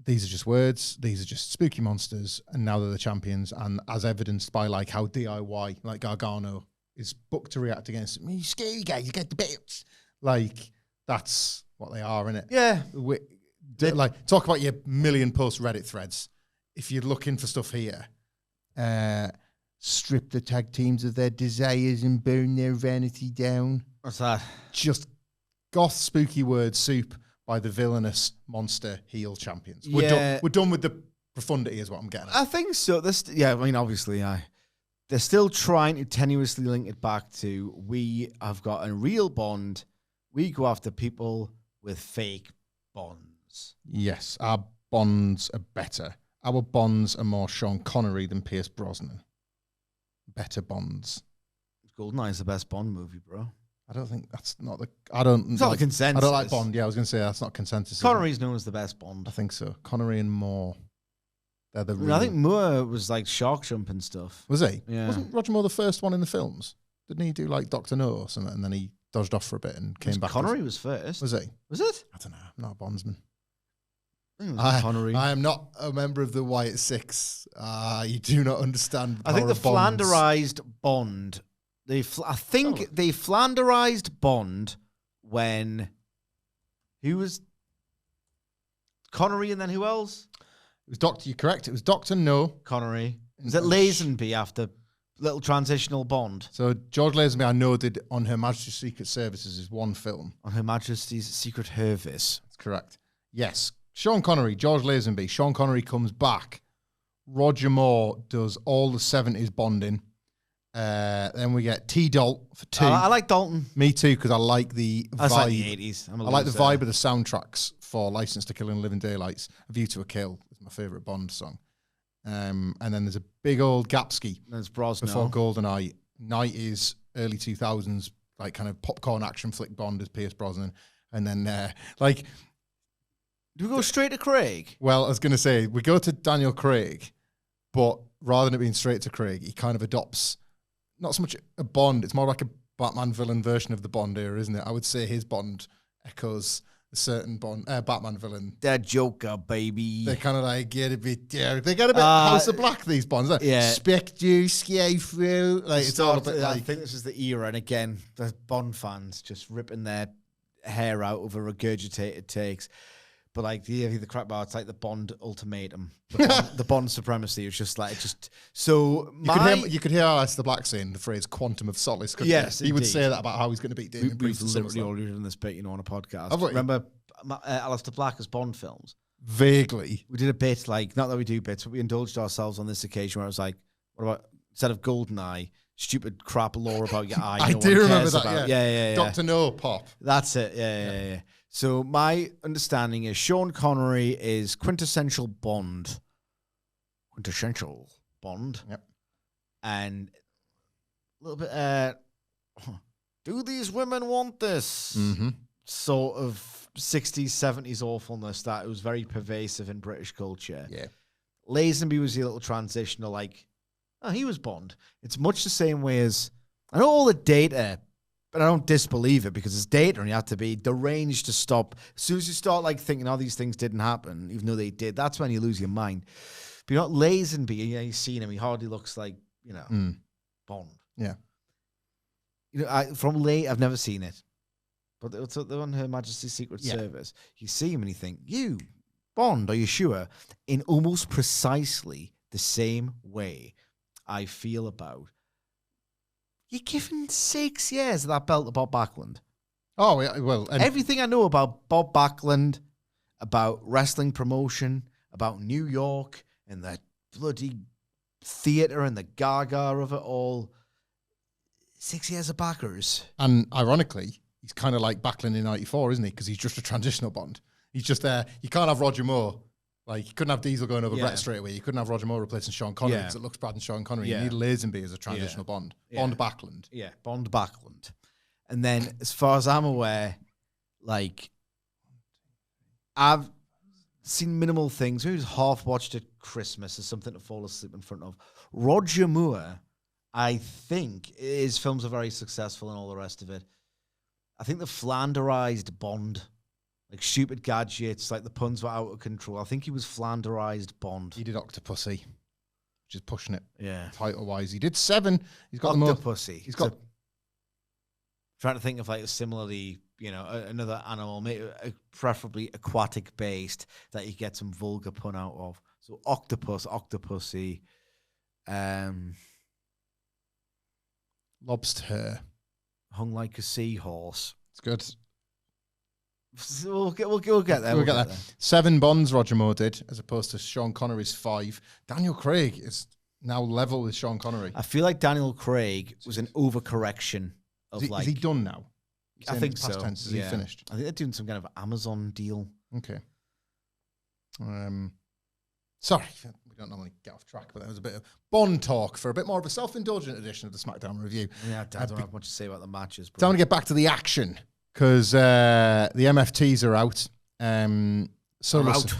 These are just words. These are just spooky monsters, and now they're the champions. And as evidenced by like how DIY, like Gargano, is booked to react against me. Scary guys, you get the bits. Like that's what they are, innit? Yeah. Like talk about your million post Reddit threads. If you're looking for stuff here, strip the tag teams of their desires and burn their vanity down. What's that? Just goth spooky word soup by the villainous monster heel champions. We're done with the profundity is what I'm getting at. I think so. I mean, obviously, they're still trying to tenuously link it back to we have got a real bond. We go after people with fake bonds. Yes, our bonds are better. Our bonds are more Sean Connery than Pierce Brosnan. Better bonds. GoldenEye's the best Bond movie, bro. I don't think that's not the. I don't. It's not the consensus. I don't like Bond. Yeah, I was going to say that's not consensus. Connery's known as the best Bond. I think so. Connery and Moore. They're the. I think Moore was like shark jumping stuff. Was he? Yeah. Wasn't Roger Moore the first one in the films? Didn't he do like Dr. No or something, and then he dodged off for a bit and came back? Connery was first. Was he? Was it? I don't know. I'm not a Bondsman. Connery. I am not a member of the Wyatt Six. You do not understand. I think the flanderized Bond. They flanderized Bond when who was Connery and then who else? It was Doctor. You're correct. It was Dr. No. Connery. Was it Lazenby after little transitional Bond? So George Lazenby, I know, did On Her Majesty's Secret Services is one film. On Her Majesty's Secret Service. That's correct. Yes. Sean Connery, George Lazenby. Sean Connery comes back. Roger Moore does all the 70s Bonding. Then we get T-Dolt for 2. I like Dalton. Me too, because I like the vibe. That's like the 80s. I like the vibe of the soundtracks for License to Kill and Living Daylights. A View to a Kill is my favourite Bond song. And then there's a big old Gapski. There's Brosnan. Before GoldenEye. 90s, early 2000s, like kind of popcorn action flick Bond as Pierce Brosnan. And then, do we go straight to Craig? Well, I was going to say, we go to Daniel Craig, but rather than it being straight to Craig, he kind of adopts not so much a Bond, it's more like a Batman villain version of the Bond era, isn't it? I would say his Bond echoes a certain Bond Batman villain. They're Joker, baby. They kind of like get a bit, they get a bit House of Black, these Bonds. Like, yeah. Spectre, Skyfru. Like, it's all a bit I like, think this is the era, and again, the Bond fans just ripping their hair out over regurgitated takes. But like the crap about it's like the Bond ultimatum, the Bond supremacy. It's just like so. You could hear Alice the Black saying the phrase "quantum of solace." Yes, he would say that about how he's going to beat Damien Priest. We've literally already done this bit, on a podcast. Have we? Remember Alistair Black's Bond films? Vaguely, we did a bit like not that we do bits, but we indulged ourselves on this occasion where it was like, what about instead of GoldenEye, stupid crap lore about your eye? I do remember that. Yeah. Dr. No pop. That's it. Yeah. So my understanding is Sean Connery is quintessential Bond. Yep. And a little bit, do these women want this? Mm-hmm. Sort of 60s, 70s awfulness that was very pervasive in British culture. Yeah. Lazenby was the little transitional, like, oh, he was Bond. It's much the same way as, I know all the data, but I don't disbelieve it because it's data and you have to be deranged to stop. As soon as you start like thinking, oh, these things didn't happen, even though they did, that's when you lose your mind. But you're not Lazenby, you've seen him, he hardly looks like, Bond. Yeah. I've never seen it. But it's on Her Majesty's Secret Service. You see him and you think, you, Bond, are you sure? In almost precisely the same way I feel about, you're giving 6 years of that belt to Bob Backlund. Oh, yeah, well. Everything I know about Bob Backlund, about wrestling promotion, about New York, and the bloody theatre and the gaga of it all, 6 years of backers. And ironically, he's kind of like Backlund in 94, isn't he? Because he's just a transitional Bond. He's just there. You can't have Roger Moore. Like, you couldn't have Diesel going over Brett straight away. You couldn't have Roger Moore replacing Sean Connery because it looks bad in Sean Connery. You need Lazenby as a transitional Bond. Bond Backlund. Yeah, Bond Backlund. And then, as far as I'm aware, like, I've seen minimal things. Maybe just half watched at Christmas as something to fall asleep in front of. Roger Moore, I think, his films are very successful and all the rest of it. I think the Flanderized Bond, like stupid gadgets, like the puns were out of control. I think he was Flanderized Bond. He did Octopussy, which is pushing it. Yeah. Title-wise. He did 7. He's got Octopussy. He's got... Trying to think of like a similarly, another animal, preferably aquatic based, that you get some vulgar pun out of. So octopus, Octopussy, Lobster. Hung like a seahorse. It's good. We'll get there. We'll get there. 7 Bonds Roger Moore did, as opposed to Sean Connery's 5. Daniel Craig is now level with Sean Connery. I feel like Daniel Craig was an overcorrection of is he done now? I think so. Past tense, is he finished? I think they're doing some kind of Amazon deal. Okay. Sorry, we don't normally get off track, but there was a bit of Bond talk for a bit more of a self-indulgent edition of the SmackDown review. Yeah, I don't have much to say about the matches. Time to get back to the action, because the MFTs are out. They're out.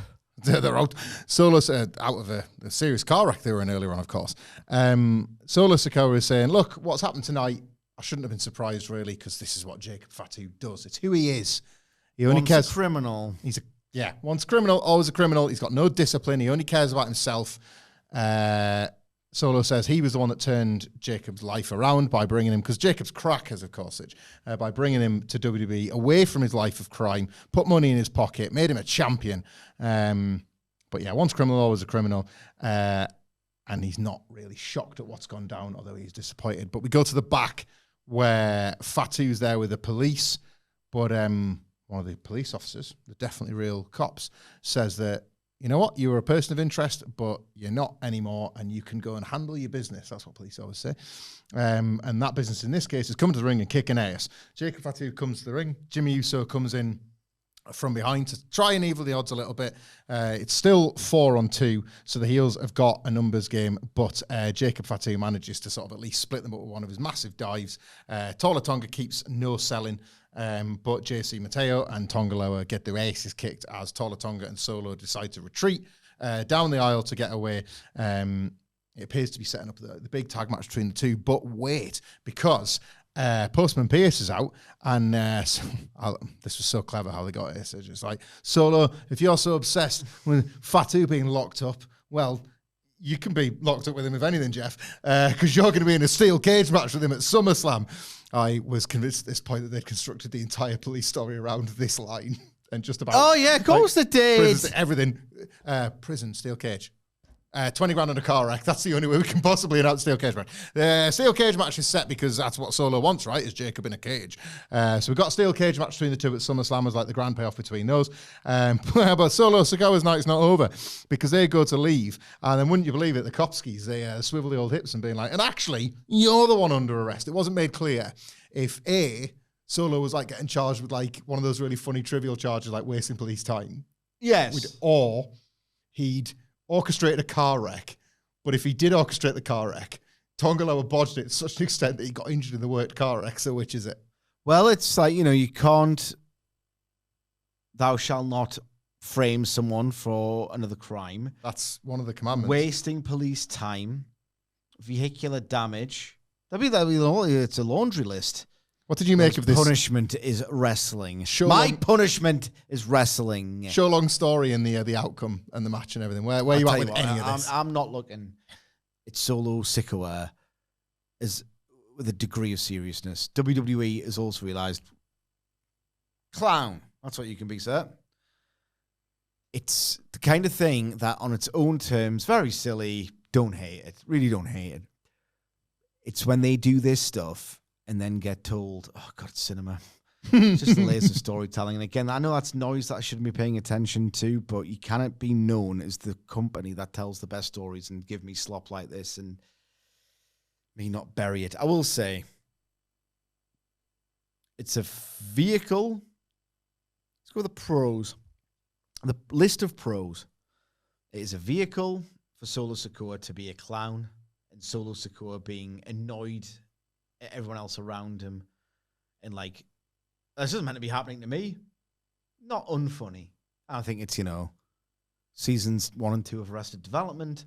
They're out. Solo out of a serious car wreck they were in earlier on, of course. Solo Sikoa is saying, look, what's happened tonight, I shouldn't have been surprised, really, because this is what Jacob Fatu does. It's who he is. He only cares. A criminal. Once criminal, always a criminal. He's got no discipline. He only cares about himself. Solo says he was the one that turned Jacob's life around by bringing him, because Jacob's crackers, of course, by bringing him to WWE, away from his life of crime, put money in his pocket, made him a champion. But yeah, once criminal, always a criminal. And he's not really shocked at what's gone down, although he's disappointed. But we go to the back where Fatu's there with the police, but one of the police officers, the definitely real cops, says that, you know what, you were a person of interest, but you're not anymore, and you can go and handle your business. That's what police always say. And that business in this case is coming to the ring and kicking ass. Jacob Fatu comes to the ring. Jimmy Uso comes in from behind to try and evil the odds a little bit. It's still 4-on-2, so the heels have got a numbers game, but Jacob Fatu manages to sort of at least split them up with one of his massive dives. Tola Tonga keeps no selling, but JC Mateo and Tonga Loa get their aces kicked as Tola Tonga and Solo decide to retreat down the aisle to get away. It appears to be setting up the big tag match between the two, but wait, because Postman Pierce is out, and this was so clever how they got it. So just like, Solo, if you're so obsessed with Fatu being locked up, well, you can be locked up with him, if anything, Jeff, because you're going to be in a steel cage match with him at SummerSlam. I was convinced at this point that they'd constructed the entire police story around this line and just about. Oh yeah, of course they did. Prisons, everything, prison, steel cage. 20 grand on a car wreck. That's the only way we can possibly announce steel cage match. The steel cage match is set because that's what Solo wants, right? Is Jacob in a cage. So we've got a steel cage match between the two at SummerSlam as like the grand payoff between those. But Solo Sikoa's night's not over because they go to leave. And then wouldn't you believe it, the Kopskis, they swivel the old hips and being like, and actually, you're the one under arrest. It wasn't made clear if Solo was like getting charged with like one of those really funny trivial charges like wasting police time. Yes. Or he'd orchestrated a car wreck, but if he did orchestrate the car wreck, Tonga Loa bodged it to such an extent that he got injured in the worked car wreck. So which is it? Well, it's like, you can't thou shalt not frame someone for another crime. That's one of the commandments. Wasting police time, vehicular damage. It's a laundry list. What did you make of this? Punishment is wrestling. My punishment is wrestling. Show long story in the outcome and the match and everything. Where are you at with any of this? I'm not looking. It's Solo Sikoa is with a degree of seriousness. WWE has also realized clown. That's what you can be, sir. It's the kind of thing that on its own terms, very silly. Don't hate it. Really don't hate it. It's when they do this stuff and then get told, oh, God, it's cinema. It's just the layers of storytelling. And again, I know that's noise that I shouldn't be paying attention to, but you cannot be known as the company that tells the best stories and give me slop like this and me not bury it. I will say, it's a vehicle. Let's go with the pros. The list of pros. It is a vehicle for Solo Sikoa to be a clown and Solo Sikoa being annoyed at everyone else around him. And like, this isn't meant to be happening to me. Not unfunny. I think it's, seasons 1 and 2 of Arrested Development,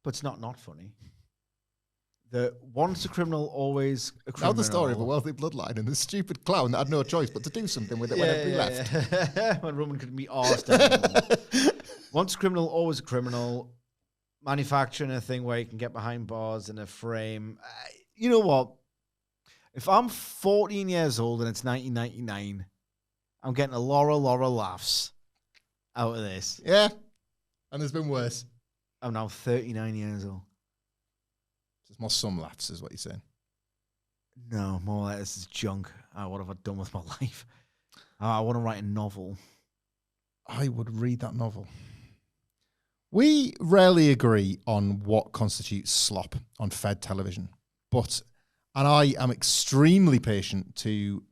but it's not funny. The once a criminal, always a criminal. Now the story of a wealthy bloodline and this stupid clown that had no choice but to do something with it whenever he left. When Roman couldn't be arsed anymore. Once a criminal, always a criminal. Manufacturing a thing where you can get behind bars in a frame. You know what? If I'm 14 years old and it's 1999, I'm getting a lot of laughs out of this. Yeah. And there's been worse. I'm now 39 years old. There's more some laughs, is what you're saying. No, more like this is junk. What have I done with my life? I want to write a novel. I would read that novel. We rarely agree on what constitutes slop on Fed television, and I am extremely patient to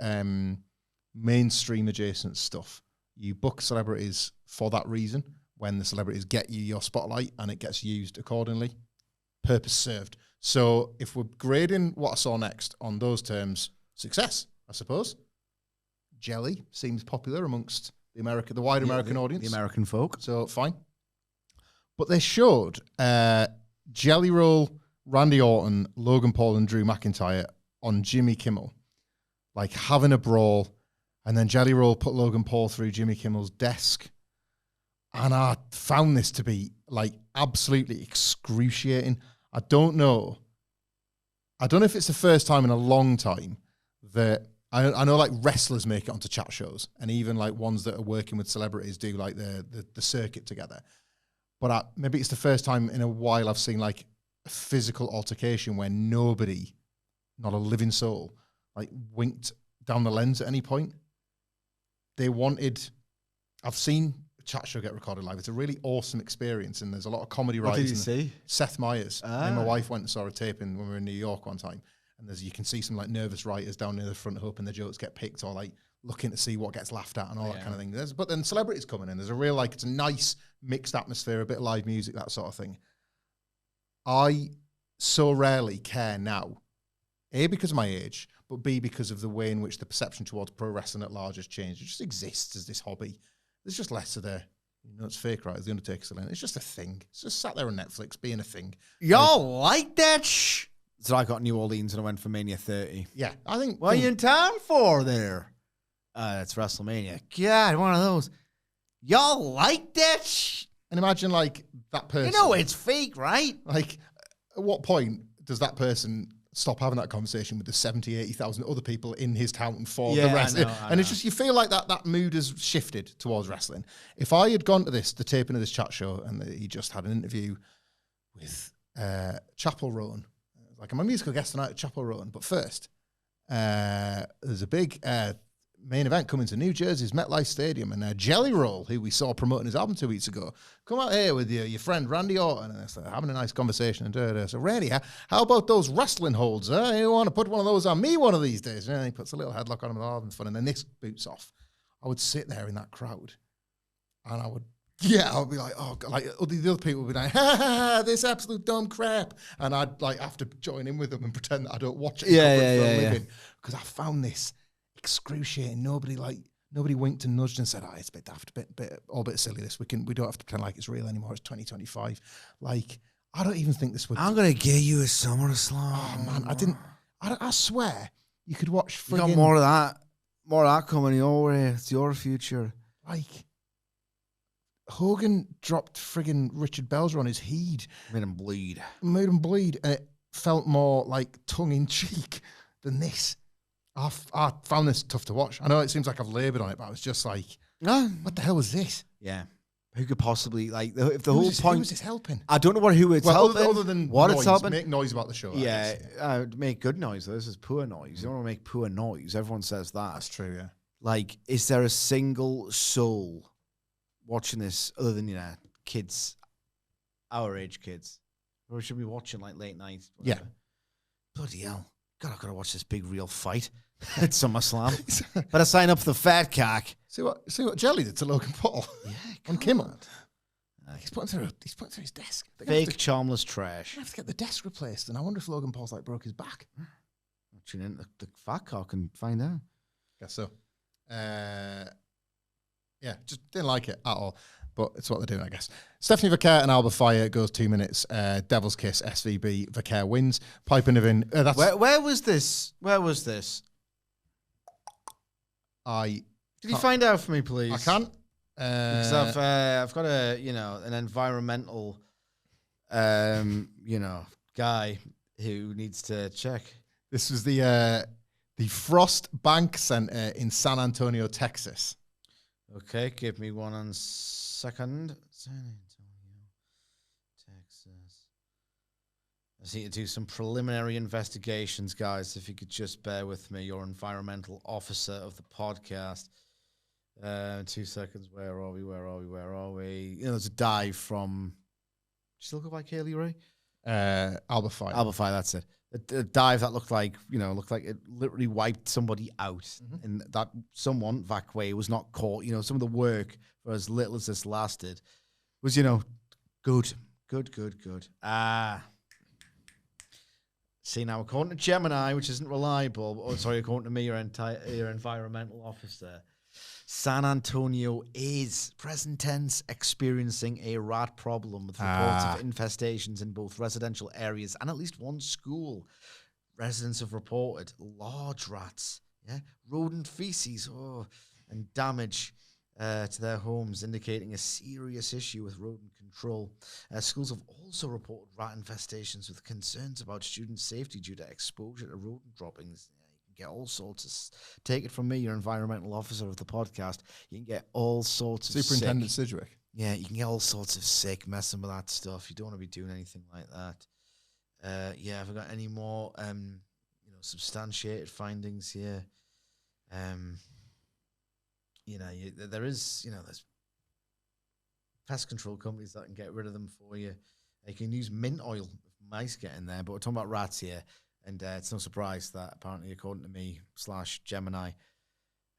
mainstream adjacent stuff. You book celebrities for that reason. When the celebrities get you your spotlight and it gets used accordingly, purpose served. So if we're grading what I saw next on those terms, success, I suppose. Jelly seems popular amongst the wider American audience. The American folk. So fine. But they showed Jelly Roll, Randy Orton, Logan Paul and Drew McIntyre on Jimmy Kimmel, like having a brawl, and then Jelly Roll put Logan Paul through Jimmy Kimmel's desk. And I found this to be like absolutely excruciating. I don't know if it's the first time in a long time that I know like wrestlers make it onto chat shows, and even like ones that are working with celebrities do like the circuit together. But maybe it's the first time in a while I've seen like a physical altercation where nobody, not a living soul, like winked down the lens at any point. I've seen a chat show get recorded live. It's a really awesome experience, and there's a lot of comedy writers. What did you see? Seth Meyers. Me and my wife went and saw a taping when we were in New York one time, and you can see some like nervous writers down near the front hoping the jokes get picked or like looking to see what gets laughed at and all that kind of thing. But then celebrities coming in. There's a real it's a nice mixed atmosphere, a bit of live music, that sort of thing. I so rarely care now, A, because of my age, but B, because of the way in which the perception towards pro wrestling at large has changed. It just exists as this hobby. There's just less of it's fake, right? As the Undertaker's in. It's just a thing. It's just sat there on Netflix being a thing. Y'all like that So I got New Orleans and I went for Mania 30. Yeah, I think... What are you in town for there? It's WrestleMania. God, one of those. Y'all like that And imagine, like, that person... it's fake, right? Like, at what point does that person stop having that conversation with the 70, 80,000 other people in his town for the wrestling? I know. It's just, you feel like that mood has shifted towards wrestling. If I had gone to the taping of this chat show and he just had an interview with Chapel Roan, like, I'm a musical guest tonight at Chapel Roan, but first, there's a big... main event coming to New Jersey's MetLife Stadium, and Jelly Roll, who we saw promoting his album 2 weeks ago, come out here with your friend Randy Orton, and it's like having a nice conversation. And so, Randy, how about those wrestling holds? You want to put one of those on me one of these days? And he puts a little headlock on him, and all that's fun. And then this boots off. I would sit there in that crowd, and I would be like, oh God, like the other people would be like, ha, this absolute dumb crap, and I'd like have to join in with them and pretend that I don't watch it for a living, because I found this excruciating. Nobody like Nobody winked and nudged and said, it's a bit daft, a bit silly this. We don't have to pretend like it's real anymore. It's 2025. Like, I don't even think this would... I'm going to get you a SummerSlam. Oh, man, I swear, you could watch friggin... You got more of that. More of that coming your way. It's your future. Like, Hogan dropped friggin' Richard Belzer on his head. Made him bleed. And it felt more like tongue-in-cheek than this. I found this tough to watch. I know it seems like I've laboured on it, but I was just like, what the hell was this? Yeah. Who could possibly, like, if the whole point... Who was this helping? I don't know who it's helping. Other than what noise, it's helping. Make noise about the show. Yeah, make good noise. This is poor noise. You don't want to make poor noise. Everyone says that. That's true, yeah. Like, is there a single soul watching this other than, kids, our age kids? Or should be watching, like, late night? Whatever. Yeah. Bloody hell. God, I've got to watch this big real fight at SummerSlam. Better sign up for the fat cock. See what Jelly did to Logan Paul on Kimmel. He's putting through his desk. Fake charmless trash. They have to get the desk replaced, and I wonder if Logan Paul's like broke his back. Tune in the fat cock and find out. Guess so. Just didn't like it at all. But it's what they're doing, I guess. Stephanie Vaquer and Alba Fire goes 2 minutes. Devil's Kiss, SVB. Vaquer wins. Piper Niven. Where was this? Where was this? Can you find out for me, please? I can't. Because I've got an environmental, guy who needs to check. This was the Frost Bank Center in San Antonio, Texas. Okay, give me 1 second. San Antonio, Texas. I need to do some preliminary investigations, guys. If you could just bear with me, your environmental officer of the podcast. 2 seconds. Where are we? There's a dive from. She still look like Kaylee Ray? Alba Fire. Alba Fire, that's it. A dive that looked like it literally wiped somebody out, and that someone, Vaquer, was not caught. Some of the work, for as little as this lasted, was, good. See, now, according to Gemini, which isn't reliable, according to me, your environmental officer, San Antonio is, present tense, experiencing a rat problem with reports of infestations in both residential areas and at least one school. Residents have reported large rats, rodent feces, and damage to their homes, indicating a serious issue with rodent control. Schools have also reported rat infestations with concerns about student safety due to exposure to rodent droppings. Get all sorts of... Take it from me, your environmental officer of the podcast. You can get all sorts of Superintendent Sidgwick. Yeah, you can get all sorts of sick messing with that stuff. You don't want to be doing anything like that. Have I got any more substantiated findings here? There's pest control companies that can get rid of them for you. You can use mint oil if mice get in there, but we're talking about rats here. And it's no surprise that apparently, according to me / Gemini,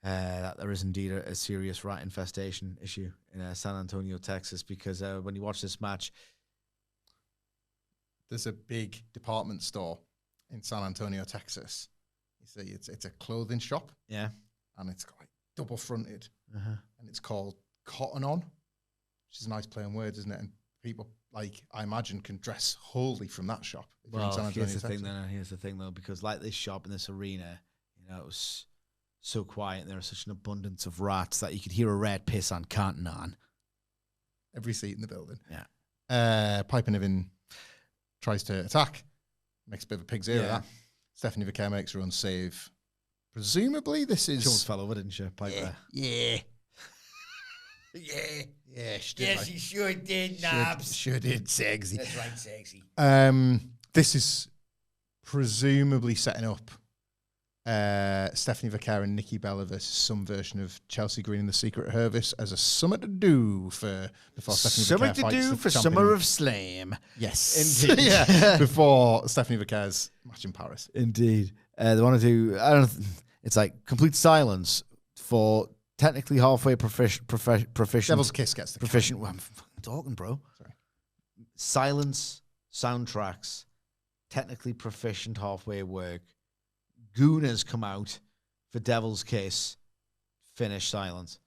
that there is indeed a serious rat infestation issue in San Antonio, Texas, because when you watch this match... There's a big department store in San Antonio, Texas. You see, it's a clothing shop. Yeah. And it's like double fronted. And it's called Cotton On, which is a nice play on words, isn't it? And people... I imagine, can dress wholly from that shop. Well, here's the thing, though, because like this shop in this arena, it was so quiet, and there was such an abundance of rats that you could hear a rat piss on Canton on. Every seat in the building. Yeah. Piper Niven tries to attack, makes a bit of a pig's ear of that. Stephanie Vaquer makes her own save. Presumably, this is... She almost fell over, didn't she, Piper? Yeah. She did. Yes, she sure did, Nobs. Sure did, sexy. That's right, sexy. This is presumably setting up Stephanie Vaquer and Nikki Bella versus some version of Chelsea Green and the Secret Service as a summer to do before Stephanie Vaquer fights the champion. Summer of Slam. Yes. Indeed. Before Stephanie Vaquer's match in Paris. Indeed. They want to do, it's like complete silence for... Technically halfway proficient. Devil's Kiss gets the proficient. Well, I'm fucking talking, bro. Sorry. Silence, soundtracks, technically proficient halfway work. Gooner's come out for Devil's Kiss. Finish, silence.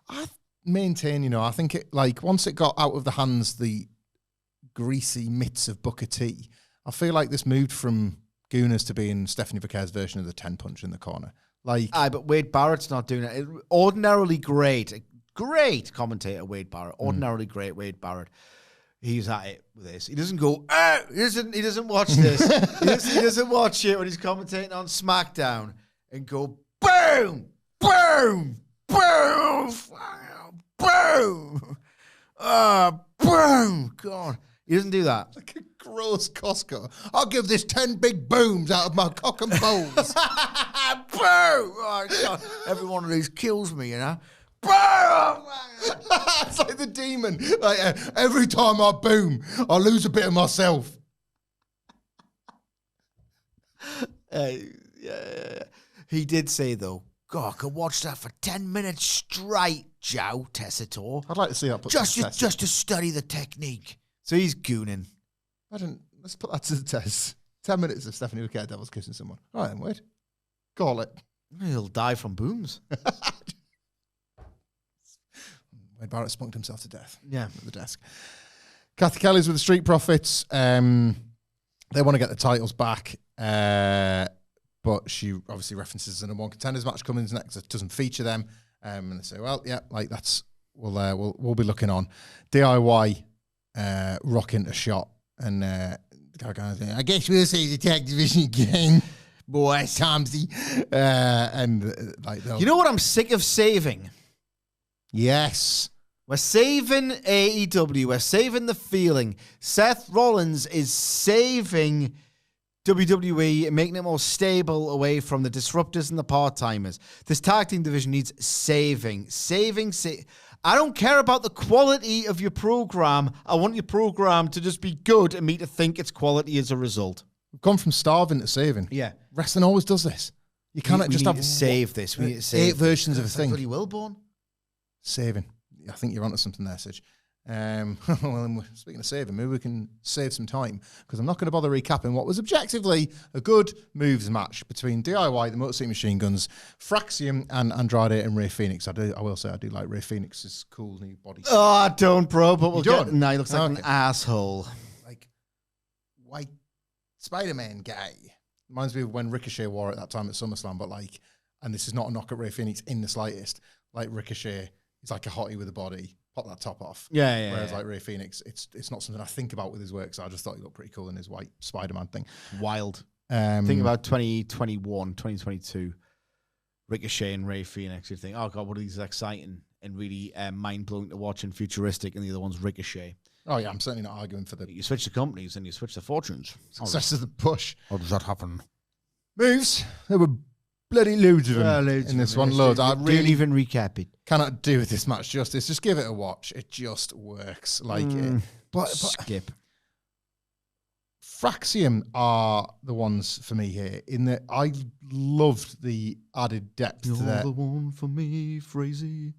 I maintain, I think it, like, once it got out of the hands, the greasy mitts of Booker T, I feel like this moved from Gooners to being Stephanie Vaquer's version of the 10 punch in the corner. Like, but Wade Barrett's not doing it. Ordinarily great commentator, Wade Barrett. Ordinarily great Wade Barrett. He's at it with this. He doesn't go, he doesn't watch this. he doesn't watch it when he's commentating on SmackDown and go, boom, boom, boom, boom, boom. God. He doesn't do that. Like a gross Costco. I'll give this 10 big booms out of my cock and balls. Boom! Oh, God. Every one of these kills me, Boom! It's like the demon. Like, every time I boom, I lose a bit of myself. Yeah. He did say, though, God, I could watch that for 10 minutes straight, Joe Tessitore. I'd like to see that put just to study the technique. So he's gooning. Let's put that to the test. 10 minutes of Stephanie Vaquer Devil's kissing someone. All right, then, wait. Call it. He'll die from booms. Wade Barrett spunked himself to death. Yeah. At the desk. Kathy Kelly's with the Street Profits. They want to get the titles back, but she obviously references the number one contenders match coming next. It doesn't feature them, and they say, "Well, yeah, like that's we'll be looking on." DIY rocking a shot, and I guess we'll see the tag division again, boy, Tomsy, and like you know what I'm sick of saving. Yes. We're saving AEW. We're saving the feeling. Seth Rollins is saving WWE and making it more stable away from the disruptors and the part-timers. This tag team division needs saving. I don't care about the quality of your program. I want your program to just be good and me to think it's quality as a result. We've gone from starving to saving. Yeah. Wrestling always does this. You cannot just have save this. We need to save 8 versions of a thing. Bloody Wilborn. Saving. I think you're onto something there, Sidge. Well, speaking of saving, maybe we can save some time because I'm not going to bother recapping what was objectively a good moves match between DIY, the Motor City Machine Guns, Fraxium, and Andrade and Rey Fenix. I will say I do like Rey Fenix's cool new body. Oh, I don't, bro. But we'll don't? get. No, he looks like an asshole. Like white Spider-Man guy. Reminds me of when Ricochet wore it that time at SummerSlam. But like, and this is not a knock at Rey Fenix in the slightest. Like Ricochet. He's like a hottie with a body. Pop that top off. Yeah. Whereas like Rey Fenix, it's not something I think about with his work. So I just thought he looked pretty cool in his white Spider-Man thing. Wild. Think about 2021, 2022. Ricochet and Rey Fenix. You think, oh God, what are these exciting and really mind-blowing to watch and futuristic, and the other one's Ricochet. Oh yeah, I'm certainly not arguing for the... You switch the companies and you switch the fortunes. Success of the push. How does that happen? Moves. There were bloody loads of them in this one. Loads. I really even recap it. Cannot do with this match justice. Just give it a watch. It just works. Like it. But skip. Fraxium are the ones for me here. In that I loved the added depth to their... the one for me, Frazee.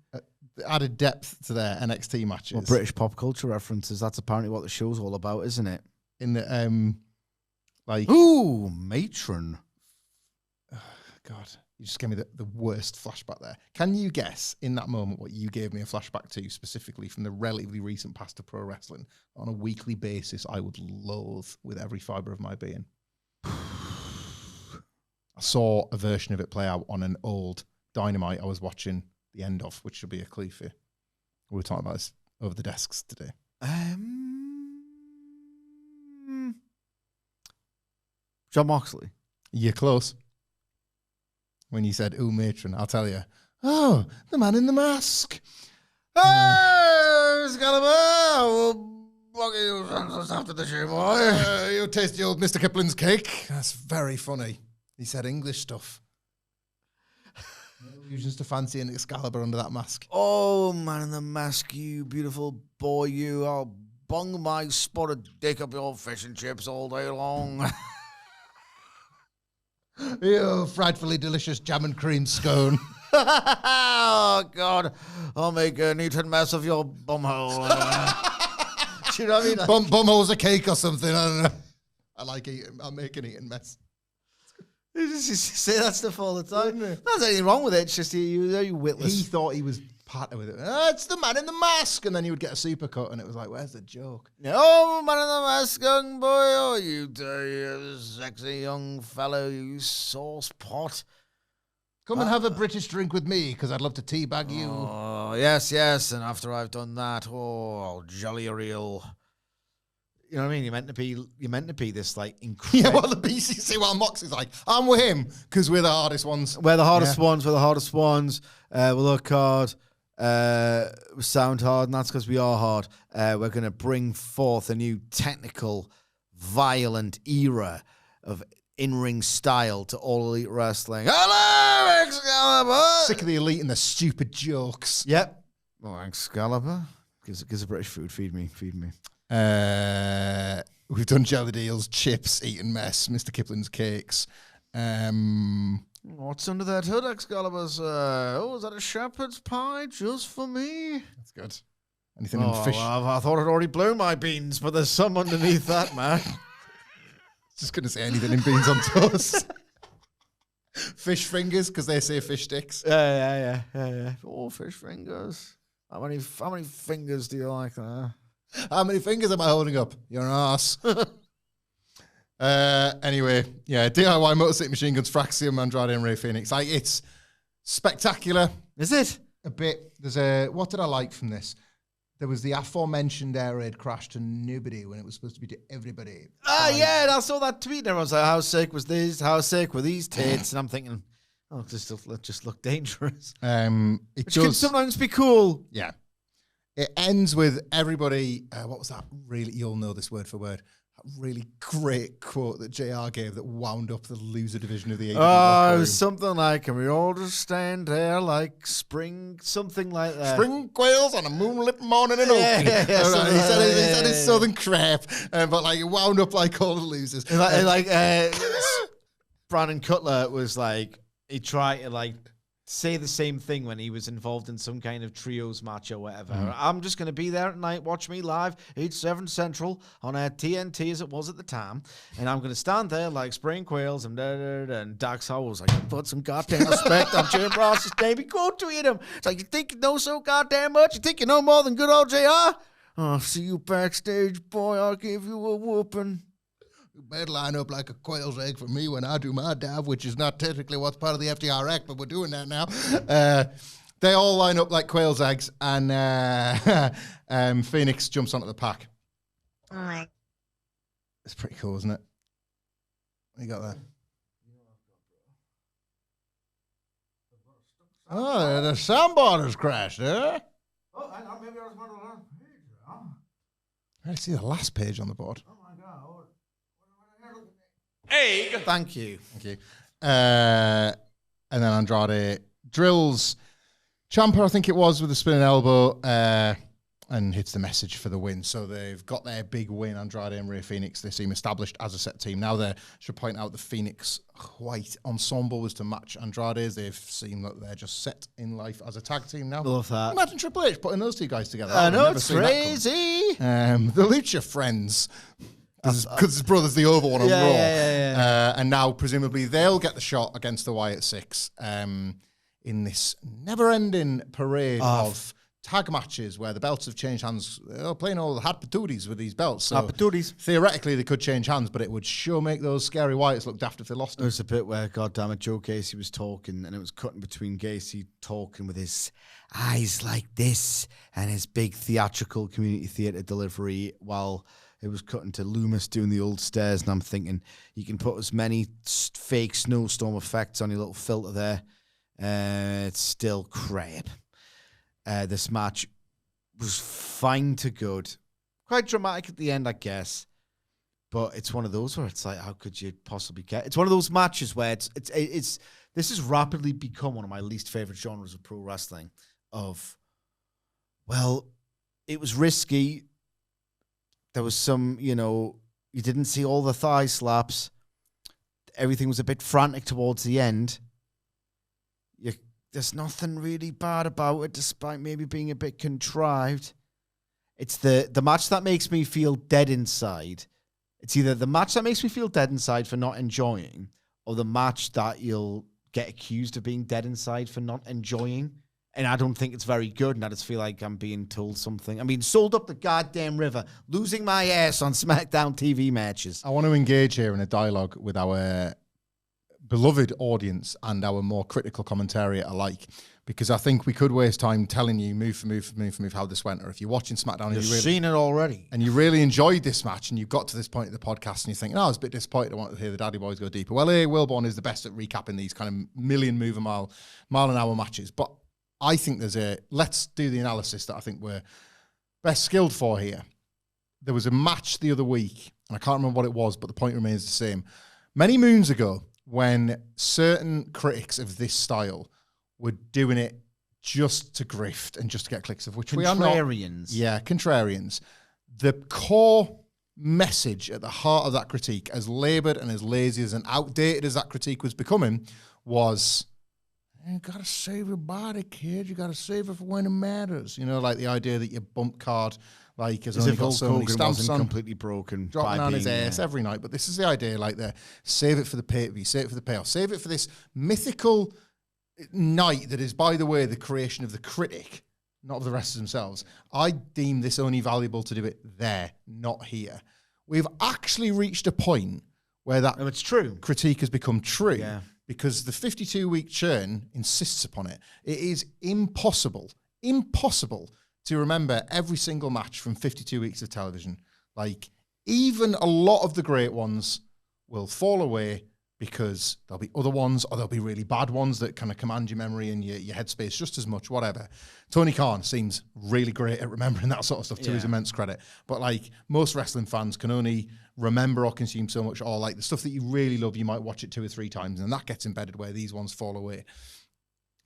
The added depth to their NXT matches. Well, British pop culture references. That's apparently what the show's all about, isn't it? In the like... Ooh, matron. God, you just gave me the worst flashback there. Can you guess in that moment what you gave me a flashback to specifically from the relatively recent past of pro wrestling on a weekly basis I would loathe with every fibre of my being? I saw a version of it play out on an old Dynamite I was watching the end of, which should be a clue for you. We were talking about this over the desks today. John Moxley. You're close. When you said, ooh, matron, I'll tell you. Oh, the man in the mask. Hey, Excalibur! We'll after the show, boy. You'll taste the old Mr. Kipling's cake. That's very funny. He said English stuff. No illusions to fancy an Excalibur under that mask. Oh, man in the mask, you beautiful boy, you. I'll bung my spotted dick up your fish and chips all day long. You frightfully delicious jam and cream scone. Oh, God. I'll make a neat mess of your bumhole. Do you know what I mean? Bumhole's a cake or something. I don't know. I like eating. I'll make an eating mess. You say that stuff all the time. There's anything wrong with it. It's just you witless. He thought he was partner with it. It's the man in the mask. And then he would get a supercut, and it was like, where's the joke? Oh, man in the mask, young boy. Oh, you sexy young fellow, you sauce pot. Come and have a British drink with me, because I'd love to teabag you. Oh, yes. And after I've done that, I'll jolly real. You know what I mean? You're meant to be this like incredible. Yeah, well, the BCC, while Moxie's like, I'm with him because we're the hardest ones. We're the hardest ones. We're the hardest ones. We look hard. We sound hard, and that's because we are hard. We're going to bring forth a new technical, violent era of in-ring style to All Elite Wrestling. Hello, Excalibur! Sick of the Elite and the stupid jokes. Yep. Oh, Excalibur. Gives a British food. Feed me. We've done jelly deals, chips, eaten mess, Mr. Kipling's cakes. What's under that hood, Excalibur? Is that a shepherd's pie just for me? That's good. Anything in fish? Well, I thought I'd already blown my beans, but there's some underneath that, man. Just going to say anything in beans on toast. Fish fingers, because they say fish sticks. Yeah. Oh, fish fingers. How many fingers do you like there? How many fingers am I holding up? Your ass. Anyway, yeah, DIY Motor City Machine Guns, Fraxium, Andrade, and Rey Fénix. Like, it's spectacular. Is it? A bit. What did I like from this? There was the aforementioned air raid crash to nobody when it was supposed to be to everybody. Yeah, and I saw that tweet and everyone's like, how sick was this? How sick were these tits? And I'm thinking, it just look dangerous. Which can sometimes be cool. Yeah. It ends with everybody, what was that? Really, you'll know this word for word. That really great quote that JR gave that wound up the loser division of the AEW. It was something like, and we all just stand there like spring, something like that. Spring quails on a moonlit morning in Oakland. Yeah, he said his southern crap, but like it wound up like all the losers. Brandon Cutler was like, he tried to like say the same thing when he was involved in some kind of trios match or whatever. I'm just going to be there tonight. Watch me live, 8/7 Central on TNT as it was at the time. And I'm going to stand there like spraying quails and and Dax Howell was like, put some goddamn respect on Jim Ross's name. He quote tweeted him. It's like, you think you know so goddamn much? You think you know more than good old JR? Oh, see you backstage, boy. I'll give you a whooping. You better line up like a quail's egg for me when I do my dive, which is not technically what's part of the FTR Act, but we're doing that now. They all line up like quail's eggs, and Phoenix jumps onto the pack. It's pretty cool, isn't it? What you got there? Oh, the soundboard has crashed, eh? Oh, hang on. Maybe I was one of the last page. I see the last page on the board. Oh, my God. Egg. Thank you. And then Andrade drills Ciampa, I think it was, with a spinning elbow, and hits the message for the win. So they've got their big win, Andrade and Rey Fénix. They seem established as a set team. Now they should point out the Phoenix White ensemble was to match Andrade's. They've seen that they're just set in life as a tag team now. Love that. Imagine Triple H putting those two guys together. I know, it's crazy. The Lucha Friends. Because his brother's the over one on Raw. Yeah. And now, presumably, they'll get the shot against the Wyatt Six in this never-ending parade of tag matches where the belts have changed hands. They're playing all the hat patooties with these belts. So theoretically, they could change hands, but it would sure make those scary Wyatts look daft if they lost them. There's a bit where, goddammit, Joe Gacy was talking, and it was cutting between Gacy talking with his eyes like this and his big theatrical community theatre delivery while it was cutting to Loomis doing the old stairs, and I'm thinking you can put as many fake snowstorm effects on your little filter there. It's still crap. This match was fine to good. Quite dramatic at the end, I guess. But it's one of those where it's like, how could you possibly get? It's one of those matches where this has rapidly become one of my least favorite genres of pro wrestling. It was risky. There was some, you didn't see all the thigh slaps. Everything was a bit frantic towards the end. There's nothing really bad about it, despite maybe being a bit contrived. It's the match that makes me feel dead inside. It's either the match that makes me feel dead inside for not enjoying, or the match that you'll get accused of being dead inside for not enjoying. And I don't think it's very good, and I just feel like I'm being told something. I'm being sold up the goddamn river, losing my ass on SmackDown TV matches. I want to engage here in a dialogue with our beloved audience and our more critical commentariat alike, because I think we could waste time telling you move for move how this went. Or if you're watching SmackDown You've seen it already, and you really enjoyed this match, and you got to this point of the podcast, and you think, "Oh, I was a bit disappointed. I want to hear the Daddy Boys go deeper." Well, Wilborn is the best at recapping these kind of million move a mile an hour matches, but I think let's do the analysis that I think we're best skilled for here. There was a match the other week, and I can't remember what it was, but the point remains the same. Many moons ago, when certain critics of this style were doing it just to grift and just to get clicks, of which we are not. Contrarians. Yeah, contrarians. The core message at the heart of that critique, as laboured and as lazy as and outdated as that critique was becoming, was... You gotta save your body, kid. You gotta save it for when it matters. You know, like the idea that your bump card, like, has only got so many stamps on, completely broken, dropping on his ass every night. But this is the idea, like, save it for the pay-per-view, save it for the payoff, save it for this mythical night that is, by the way, the creation of the critic, not of the wrestlers themselves. I deem this only valuable to do it there, not here. We've actually reached a point where that it's true. Critique has become true. Yeah. Because the 52-week churn insists upon it. It is impossible to remember every single match from 52 weeks of television. Like, even a lot of the great ones will fall away because there'll be other ones, or there'll be really bad ones that kind of command your memory and your headspace just as much, whatever. Tony Khan seems really great at remembering that sort of stuff, to his immense credit. But like, most wrestling fans can only remember or consume so much, or like the stuff that you really love, you might watch it 2 or 3 times, and that gets embedded where these ones fall away.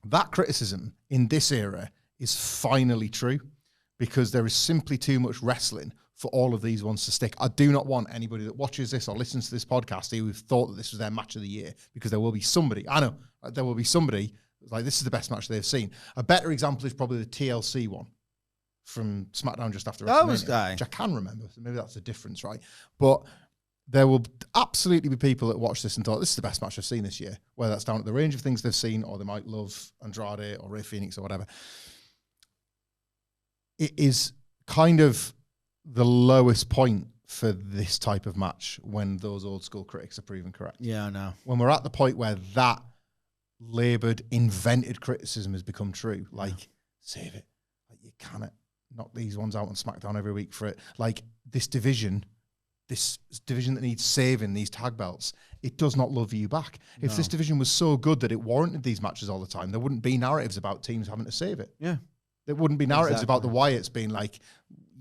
That criticism in this era is finally true, because there is simply too much wrestling for all of these ones to stick. I do not want anybody that watches this or listens to this podcast who thought that this was their match of the year, because there will be somebody, I know, there will be somebody like, this is the best match they've seen. A better example is probably the TLC one from SmackDown just after WrestleMania, which I can remember, so maybe that's the difference, right? But there will absolutely be people that watch this and thought, this is the best match I've seen this year, whether that's down to the range of things they've seen, or they might love Andrade or Rey Fenix or whatever. It is kind of the lowest point for this type of match when those old school critics are proven correct. Yeah, I know. When we're at the point where that laboured, invented criticism has become true, like, save it. Like, you cannot knock these ones out on SmackDown every week for it. Like, this division that needs saving, these tag belts, it does not love you back. If this division was so good that it warranted these matches all the time, there wouldn't be narratives about teams having to save it. Yeah. There wouldn't be narratives about the Wyatts being like,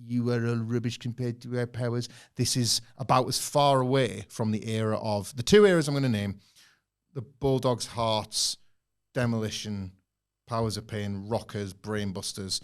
you are all rubbish compared to our powers. This is about as far away from the era of, the 2 eras I'm going to name, the Bulldogs, Hearts, Demolition, Powers of Pain, Rockers, Brainbusters,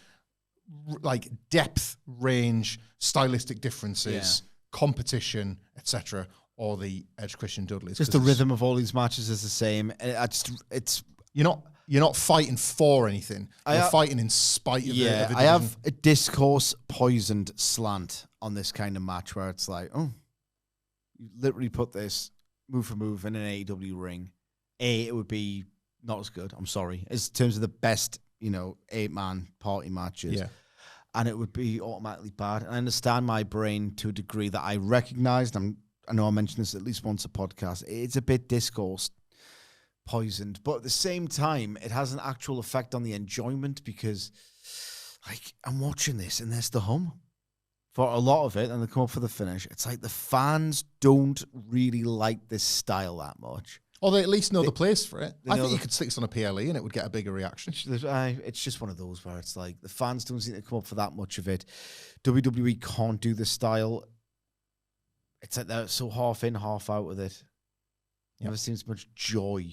like depth, range, stylistic differences, competition, etc., or the Edge Christian Dudleys. Just the rhythm of all these matches is the same. It's You're not fighting for anything. You're fighting in spite of the division. I have a discourse poisoned slant on this kind of match where it's like, oh, you literally put this move for move in an AEW ring. It would be not as good, I'm sorry, as in terms of the best, 8-man party matches. Yeah. And it would be automatically bad. And I understand my brain to a degree that I recognized. I know I mentioned this at least once a podcast. It's a bit discourse poisoned, but at the same time, it has an actual effect on the enjoyment, because, like, I'm watching this and there's the hum for a lot of it, and they come up for the finish. It's like the fans don't really like this style that much. Or they at least know the place for it. I think you could stick this on a PLE and it would get a bigger reaction. It's just one of those where it's like the fans don't seem to come up for that much of it. WWE can't do the style. It's like they're so half in, half out with it. Never seems much joy.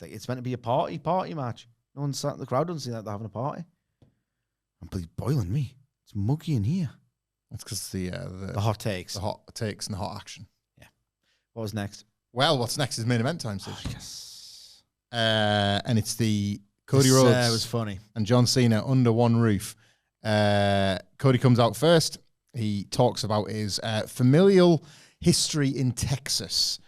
Like, it's meant to be a party match. No one's sat in the crowd, doesn't seem like they're having a party. I'm please boiling me. It's muggy in here. That's because the hot takes. The hot takes and the hot action. Yeah. What was next? Well, what's next is main event time, Sid. Oh, yes. And it's the Cody Rhodes was funny. and John Cena under one roof. Cody comes out first. He talks about his familial history in Texas.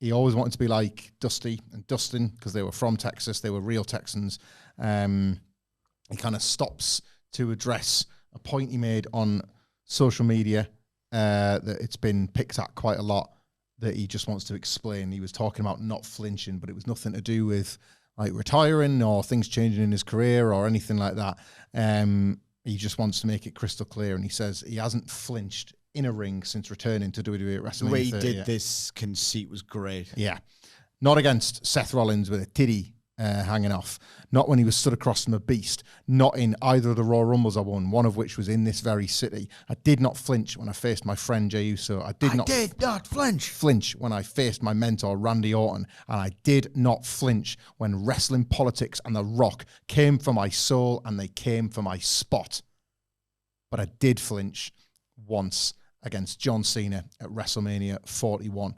he always wanted to be like Dusty and Dustin because they were from Texas. They were real Texans. He kind of stops to address a point he made on social media that it's been picked at quite a lot, that he just wants to explain. He was talking about not flinching, but it was nothing to do with like retiring or things changing in his career or anything like that. He just wants to make it crystal clear, and he says he hasn't flinched in a ring since returning to WWE at WrestleMania. The way he did this conceit was great. Yeah. Not against Seth Rollins with a titty hanging off. Not when he was stood across from a beast. Not in either of the Royal Rumbles I won, one of which was in this very city. I did not flinch when I faced my friend Jey Uso. I did not flinch when I faced my mentor Randy Orton. And I did not flinch when wrestling politics and The Rock came for my soul and they came for my spot. But I did flinch once against John Cena at WrestleMania 41.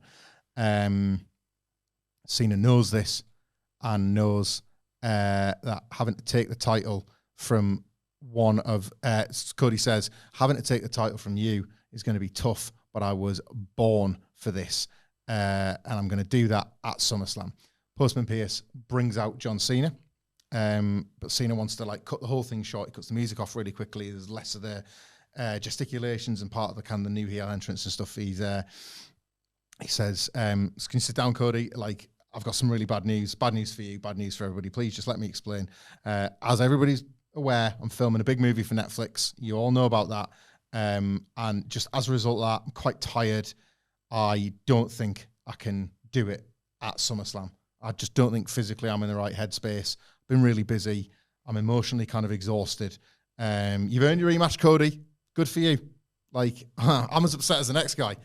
Cena knows this and knows that having to take the title from one of, Cody says, having to take the title from you is going to be tough, but I was born for this. And I'm going to do that at SummerSlam. Postman Pierce brings out John Cena, but Cena wants to like cut the whole thing short. He cuts the music off really quickly. There's less of the gesticulations and part of the kind of the new heel entrance and stuff. He says, can you sit down, Cody? Like, I've got some really bad news for you, bad news for everybody. Please just let me explain. As everybody's aware, I'm filming a big movie for Netflix. You all know about that. And just as a result of that, I'm quite tired. I don't think I can do it at SummerSlam. I just don't think physically I'm in the right headspace. Been really busy. I'm emotionally kind of exhausted. You've earned your rematch, Cody. Good for you. Like, I'm as upset as the next guy.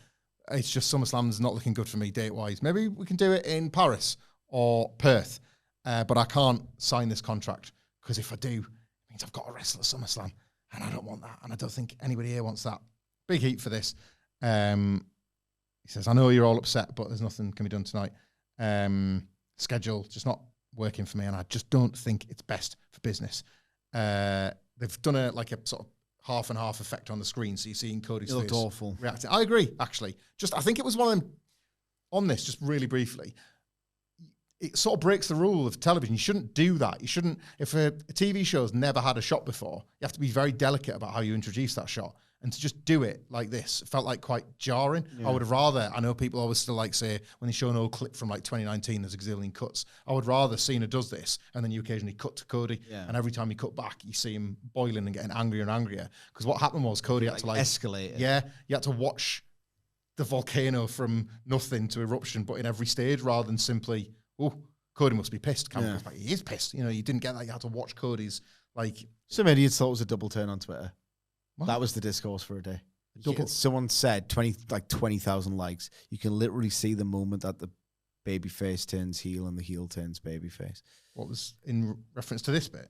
It's just SummerSlam's not looking good for me date-wise. Maybe we can do it in Paris or Perth, but I can't sign this contract because if I do, it means I've got to wrestle at SummerSlam, and I don't want that, and I don't think anybody here wants that. Big heat for this. He says, I know you're all upset, but there's nothing can be done tonight. Schedule just not working for me, and I just don't think it's best for business. They've done a sort of half and half effect on the screen, so you're seeing Cody's face awful reacting. I agree, actually. Just I think it was one of them on this, just really briefly. It sort of breaks the rule of television. You shouldn't do that. You shouldn't, if a TV show's never had a shot before, you have to be very delicate about how you introduce that shot. And to just do it like this felt like quite jarring. Yeah. I would have rather, I know people always still like say, when they show an old clip from like 2019, there's a gazillion cuts. I would rather Cena does this and then you occasionally cut to Cody. Yeah. And every time you cut back, you see him boiling and getting angrier and angrier. Because what happened was Cody had to escalate. Yeah, you had to watch the volcano from nothing to eruption, but in every stage rather than simply, oh, Cody must be pissed. He is pissed. You know, you didn't get that. You had to watch Cody's like. Some idiots thought it was a double turn on Twitter. What? That was the discourse for a day. Someone said 20,000 likes. You can literally see the moment that the babyface turns heel and the heel turns babyface. What was in reference to this bit?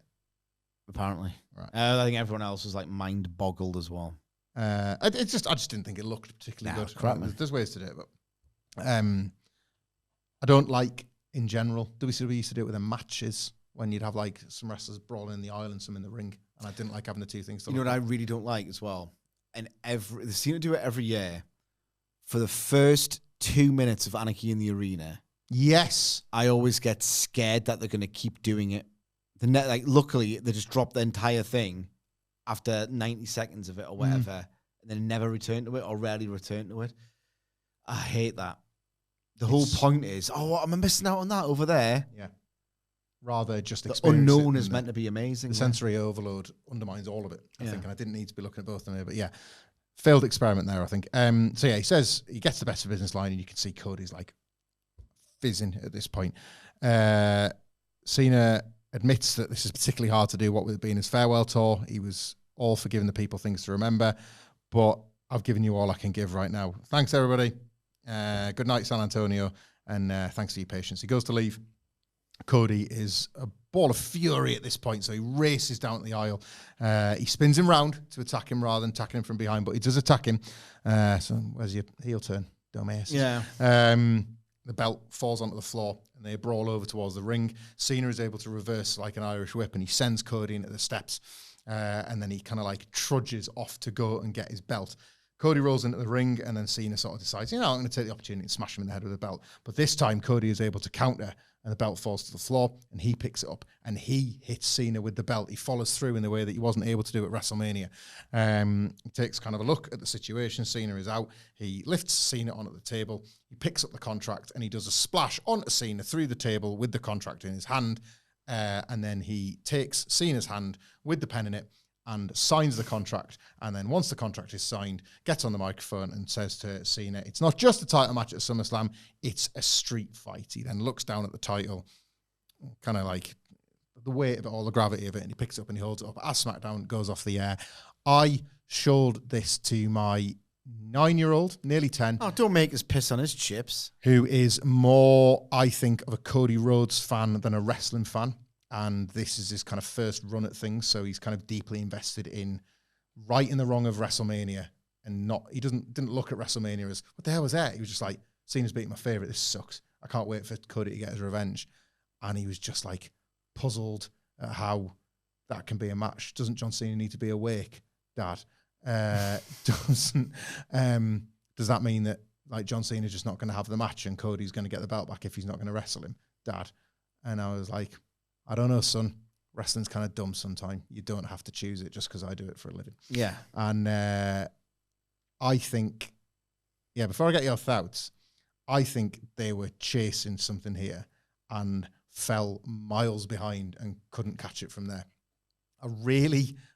Apparently, right. I think everyone else was like mind boggled as well. I just didn't think it looked particularly good. Crap, there's ways to do it, but I don't like in general. WCW used to do it with the matches when you'd have like some wrestlers brawling in the aisle and some in the ring. And I didn't like having the two things to You know what I really don't like as well? And they seem to do it every year. For the first 2 minutes of Anarchy in the Arena, yes, I always get scared that they're going to keep doing it. Luckily, they just drop the entire thing after 90 seconds of it or whatever, and then never return to it or rarely return to it. I hate that. The whole point is, oh, what am I missing out on that over there? Yeah. Rather just the unknown is meant to be amazing. The sensory overload undermines all of it, I think, and I didn't need to be looking at both of them here, but yeah, failed experiment there, I think. So yeah, he says he gets the best of business line, and you can see Cody's like fizzing at this point. Cena admits that this is particularly hard to do, what with it being his farewell tour. He was all for giving the people things to remember, but I've given you all I can give right now. Thanks, everybody. Good night, San Antonio, and thanks for your patience. He goes to leave. Cody is a ball of fury at this point, so he races down the aisle. He spins him round to attack him rather than attacking him from behind, but he does attack him. So where's your heel turn, dumbass? Yeah. The belt falls onto the floor, and they brawl over towards the ring. Cena is able to reverse like an Irish whip, and he sends Cody into the steps, and then he kind of like trudges off to go and get his belt. Cody rolls into the ring, and then Cena sort of decides, I'm going to take the opportunity and smash him in the head with a belt. But this time, Cody is able to counter, and the belt falls to the floor, and he picks it up, and he hits Cena with the belt. He follows through in the way that he wasn't able to do at WrestleMania. He takes kind of a look at the situation. Cena is out. He lifts Cena onto the table. He picks up the contract, and he does a splash onto Cena through the table with the contract in his hand. And then he takes Cena's hand with the pen in it and signs the contract. And then once the contract is signed, gets on the microphone and says to Cena, it's not just a title match at SummerSlam, it's a street fight. He then looks down at the title, kind of like the weight of it, all the gravity of it, and he picks it up and he holds it up as SmackDown goes off the air. I showed this to my 9-year-old, nearly 10. Oh, don't make us piss on his chips. Who is more, I think, of a Cody Rhodes fan than a wrestling fan. And this is his kind of first run at things. So he's kind of deeply invested in right and the wrong of WrestleMania. And he didn't look at WrestleMania as, what the hell was that? He was just like, Cena's beating my favorite. This sucks. I can't wait for Cody to get his revenge. And he was just like puzzled at how that can be a match. Doesn't John Cena need to be awake, Dad? Does that mean that like John Cena's just not going to have the match and Cody's going to get the belt back if he's not going to wrestle him, Dad? And I was like, I don't know, son. Wrestling's kind of dumb sometimes. You don't have to choose it just because I do it for a living. Yeah. And I think, before I get your thoughts, I think they were chasing something here and fell miles behind and couldn't catch it from there.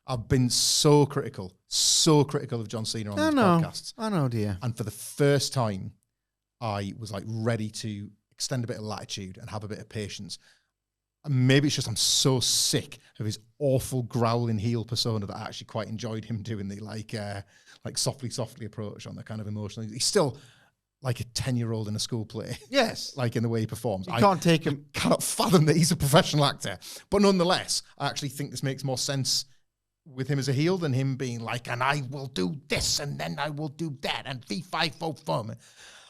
I've been so critical of John Cena on these podcasts. I know, dear. And for the first time, I was like ready to extend a bit of latitude and have a bit of patience. And maybe it's just I'm so sick of his awful growling heel persona that I actually quite enjoyed him doing the like softly approach on the kind of emotional. He's still like a 10-year-old in a school play. Yes. Like in the way he performs. You can't take him. I cannot fathom that he's a professional actor. But nonetheless, I actually think this makes more sense with him as a heel than him being like, and I will do this and then I will do that and fee-fi-fo-fum.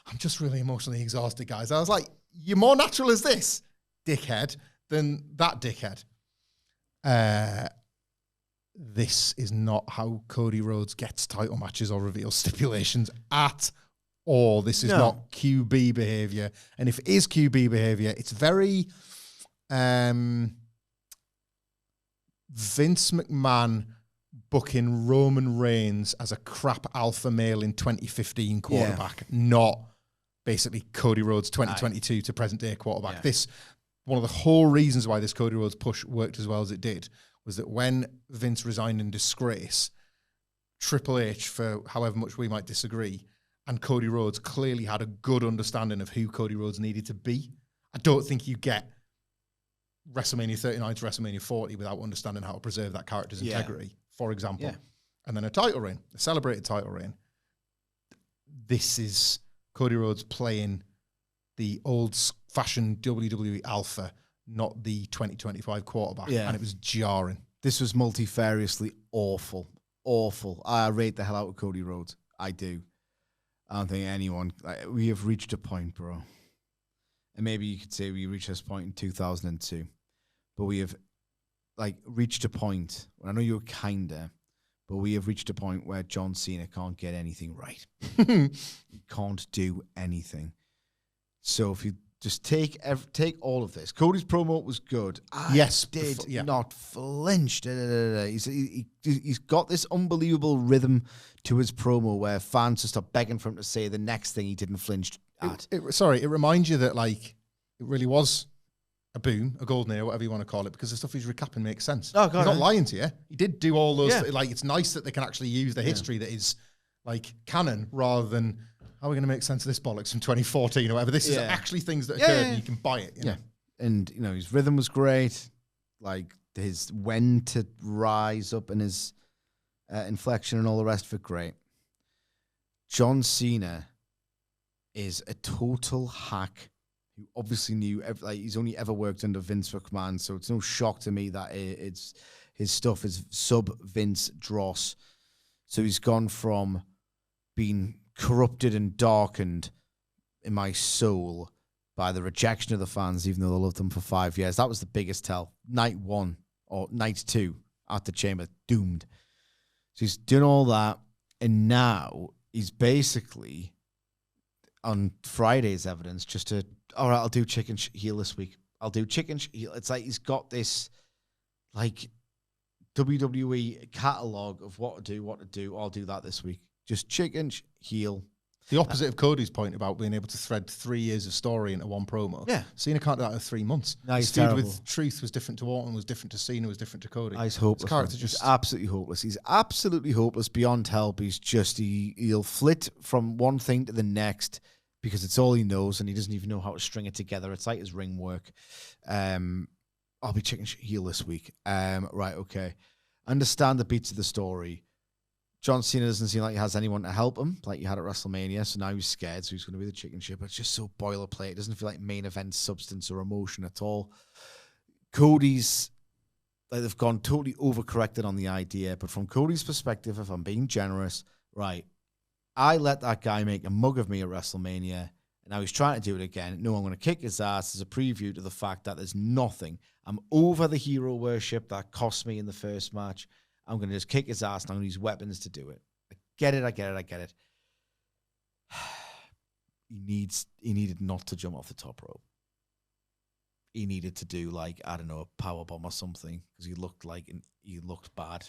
I'm just really emotionally exhausted, guys. I was like, you're more natural as this, dickhead, than that dickhead. This is not how Cody Rhodes gets title matches or reveals stipulations at all. This is not QB behavior. And if it is QB behavior, it's very Vince McMahon booking Roman Reigns as a crap alpha male in 2015 quarterback, not basically Cody Rhodes 2022 to present day quarterback. This, one of the whole reasons why this Cody Rhodes push worked as well as it did was that when Vince resigned in disgrace, Triple H, for however much we might disagree, and Cody Rhodes clearly had a good understanding of who Cody Rhodes needed to be. I don't think you get WrestleMania 39 to WrestleMania 40 without understanding how to preserve that character's integrity, for example. Yeah. And then a title reign, a celebrated title reign. This is Cody Rhodes playing the old-fashioned WWE alpha, not the 2025 quarterback. Yeah. And it was jarring. This was multifariously awful. Awful. I rate the hell out of Cody Rhodes. I do. I don't think anyone... we have reached a point, bro. And maybe you could say we reached this point in 2002. But we have reached a point... I know you're kinda... But we have reached a point where John Cena can't get anything right. He can't do anything. So if you just take all of this. Cody's promo was good. I did not flinch. He's got this unbelievable rhythm to his promo where fans just start begging for him to say the next thing he didn't flinch at. It reminds you that it really was a boom, a golden era, whatever you want to call it, because the stuff he's recapping makes sense. Oh, God, he's not lying to you. He did do all those. It's nice that they can actually use the history that is canon rather than how are we going to make sense of this bollocks from 2014 or whatever. This is actually things that occurred and you can buy it. You know? And his rhythm was great. His when to rise up and his inflection and all the rest of it, great. John Cena is a total hack who obviously knew, he's only ever worked under Vince McMahon, so it's no shock to me that his stuff is sub-Vince dross. So he's gone from being corrupted and darkened in my soul by the rejection of the fans, even though they loved them for 5 years. That was the biggest tell. Night 1 or night 2 at the Chamber, doomed. So he's done all that, and now he's basically on Friday's evidence just to, all right, I'll do chicken heel this week. I'll do chicken heel. It's like he's got this like WWE catalog of what to do. I'll do that this week. Just chicken heel. The opposite of Cody's point about being able to thread 3 years of story into one promo. Yeah. Cena can't do that in 3 months. No, he's feud terrible. with Truth was different to Orton, was different to Cena, was different to Cody. He's hopeless. His character He's absolutely hopeless. He's absolutely hopeless beyond help. He's just, he'll flit from one thing to the next because it's all he knows and he doesn't even know how to string it together. It's like his ring work. I'll be chicken heel this week. Right, okay. Understand the beats of the story. John Cena doesn't seem like he has anyone to help him, like he had at WrestleMania, so now he's scared, so he's going to be the chicken shit. But it's just so boilerplate. It doesn't feel like main event substance or emotion at all. Cody's, like, they've gone totally overcorrected on the idea, but from Cody's perspective, if I'm being generous, right, I let that guy make a mug of me at WrestleMania, and now he's trying to do it again. No, I'm going to kick his ass as a preview to the fact that there's nothing. I'm over the hero worship that cost me in the first match. I'm going to just kick his ass and I'm going to use weapons to do it. I get it. He needed not to jump off the top rope. He needed to do, like, I don't know, a powerbomb or something because he looked bad.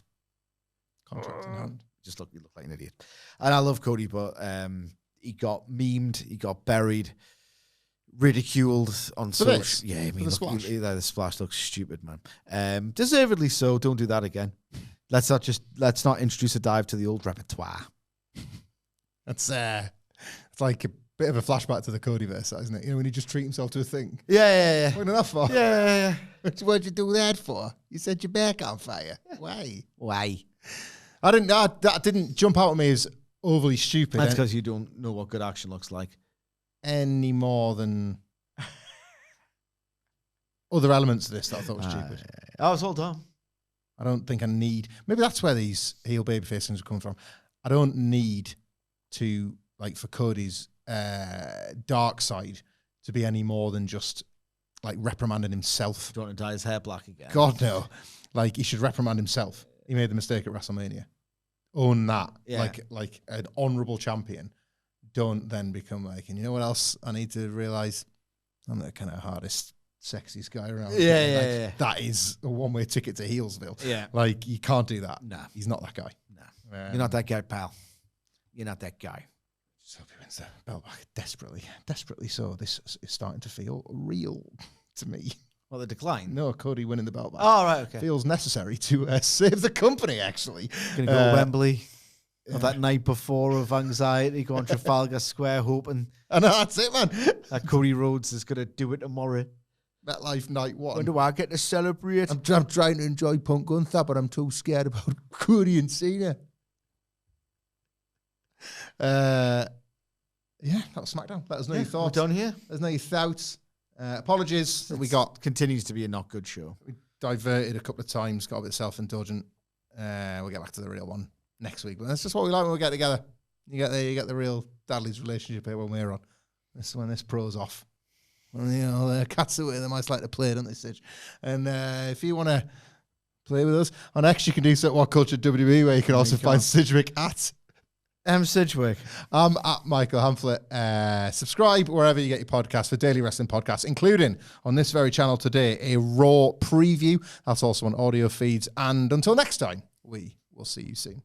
Contract in hand. He looked like an idiot. And I love Cody, but he got memed, he got buried, ridiculed on social. Yeah, I mean, the splash looks stupid, man. Deservedly so. Don't do that again. Let's not introduce a dive to the old repertoire. That's it's like a bit of a flashback to the Codyverse, isn't it? You know, when he just treat himself to a thing. Yeah. What enough for? Yeah. What'd you do that for? You set your back on fire. Why? That didn't jump out at me as overly stupid. That's because you don't know what good action looks like. Any more than other elements of this that I thought was stupid. I was all done. I don't think I need. Maybe that's where these heel babyface things are coming from. I don't need to, like, for Cody's dark side to be any more than just, like, reprimanding himself. Do you want to dye his hair black again? God, no. Like, he should reprimand himself. He made the mistake at WrestleMania. Own that. Yeah. Like an honourable champion. Don't then become like, and you know what else I need to realise? I'm the kind of hardest, sexiest guy around. Yeah. That is a one-way ticket to Heelsville. Yeah. Like, you can't do that. Nah. He's not that guy. Nah. You're not that guy, pal. You're not that guy. Just hope he wins the belt back. Desperately so. This is starting to feel real to me. Well, the decline? No, Cody winning the belt back. Oh, right, okay. Feels necessary to save the company, actually. Going to go to Wembley. Of that night before of anxiety, going Trafalgar Square, hoping. I know, that's it, man. That Cody Rhodes is going to do it tomorrow. MetLife night one. When do I get to celebrate? I'm trying to enjoy Punk Gunther, but I'm too scared about Cody and Cena. Yeah, that was SmackDown. Let us know your thoughts. We're done here. Let us know your thoughts. Apologies that we got. Continues to be a not good show. We diverted a couple of times, got a bit self-indulgent. We'll get back to the real one next week. But that's just what we like when we get together. You get the real Dudley's relationship here when we're on. This is when this pro's off. Well, you know, the cats away, they might like to play, don't they, Sidge? And if you want to play with us on X, you can do so at WhatCulture WWE, where you can also find Sidgwick at Sidgwick. I'm at Michael Hamflett. Subscribe wherever you get your podcasts for daily wrestling podcasts, including on this very channel today, a Raw preview. That's also on audio feeds. And until next time, we will see you soon.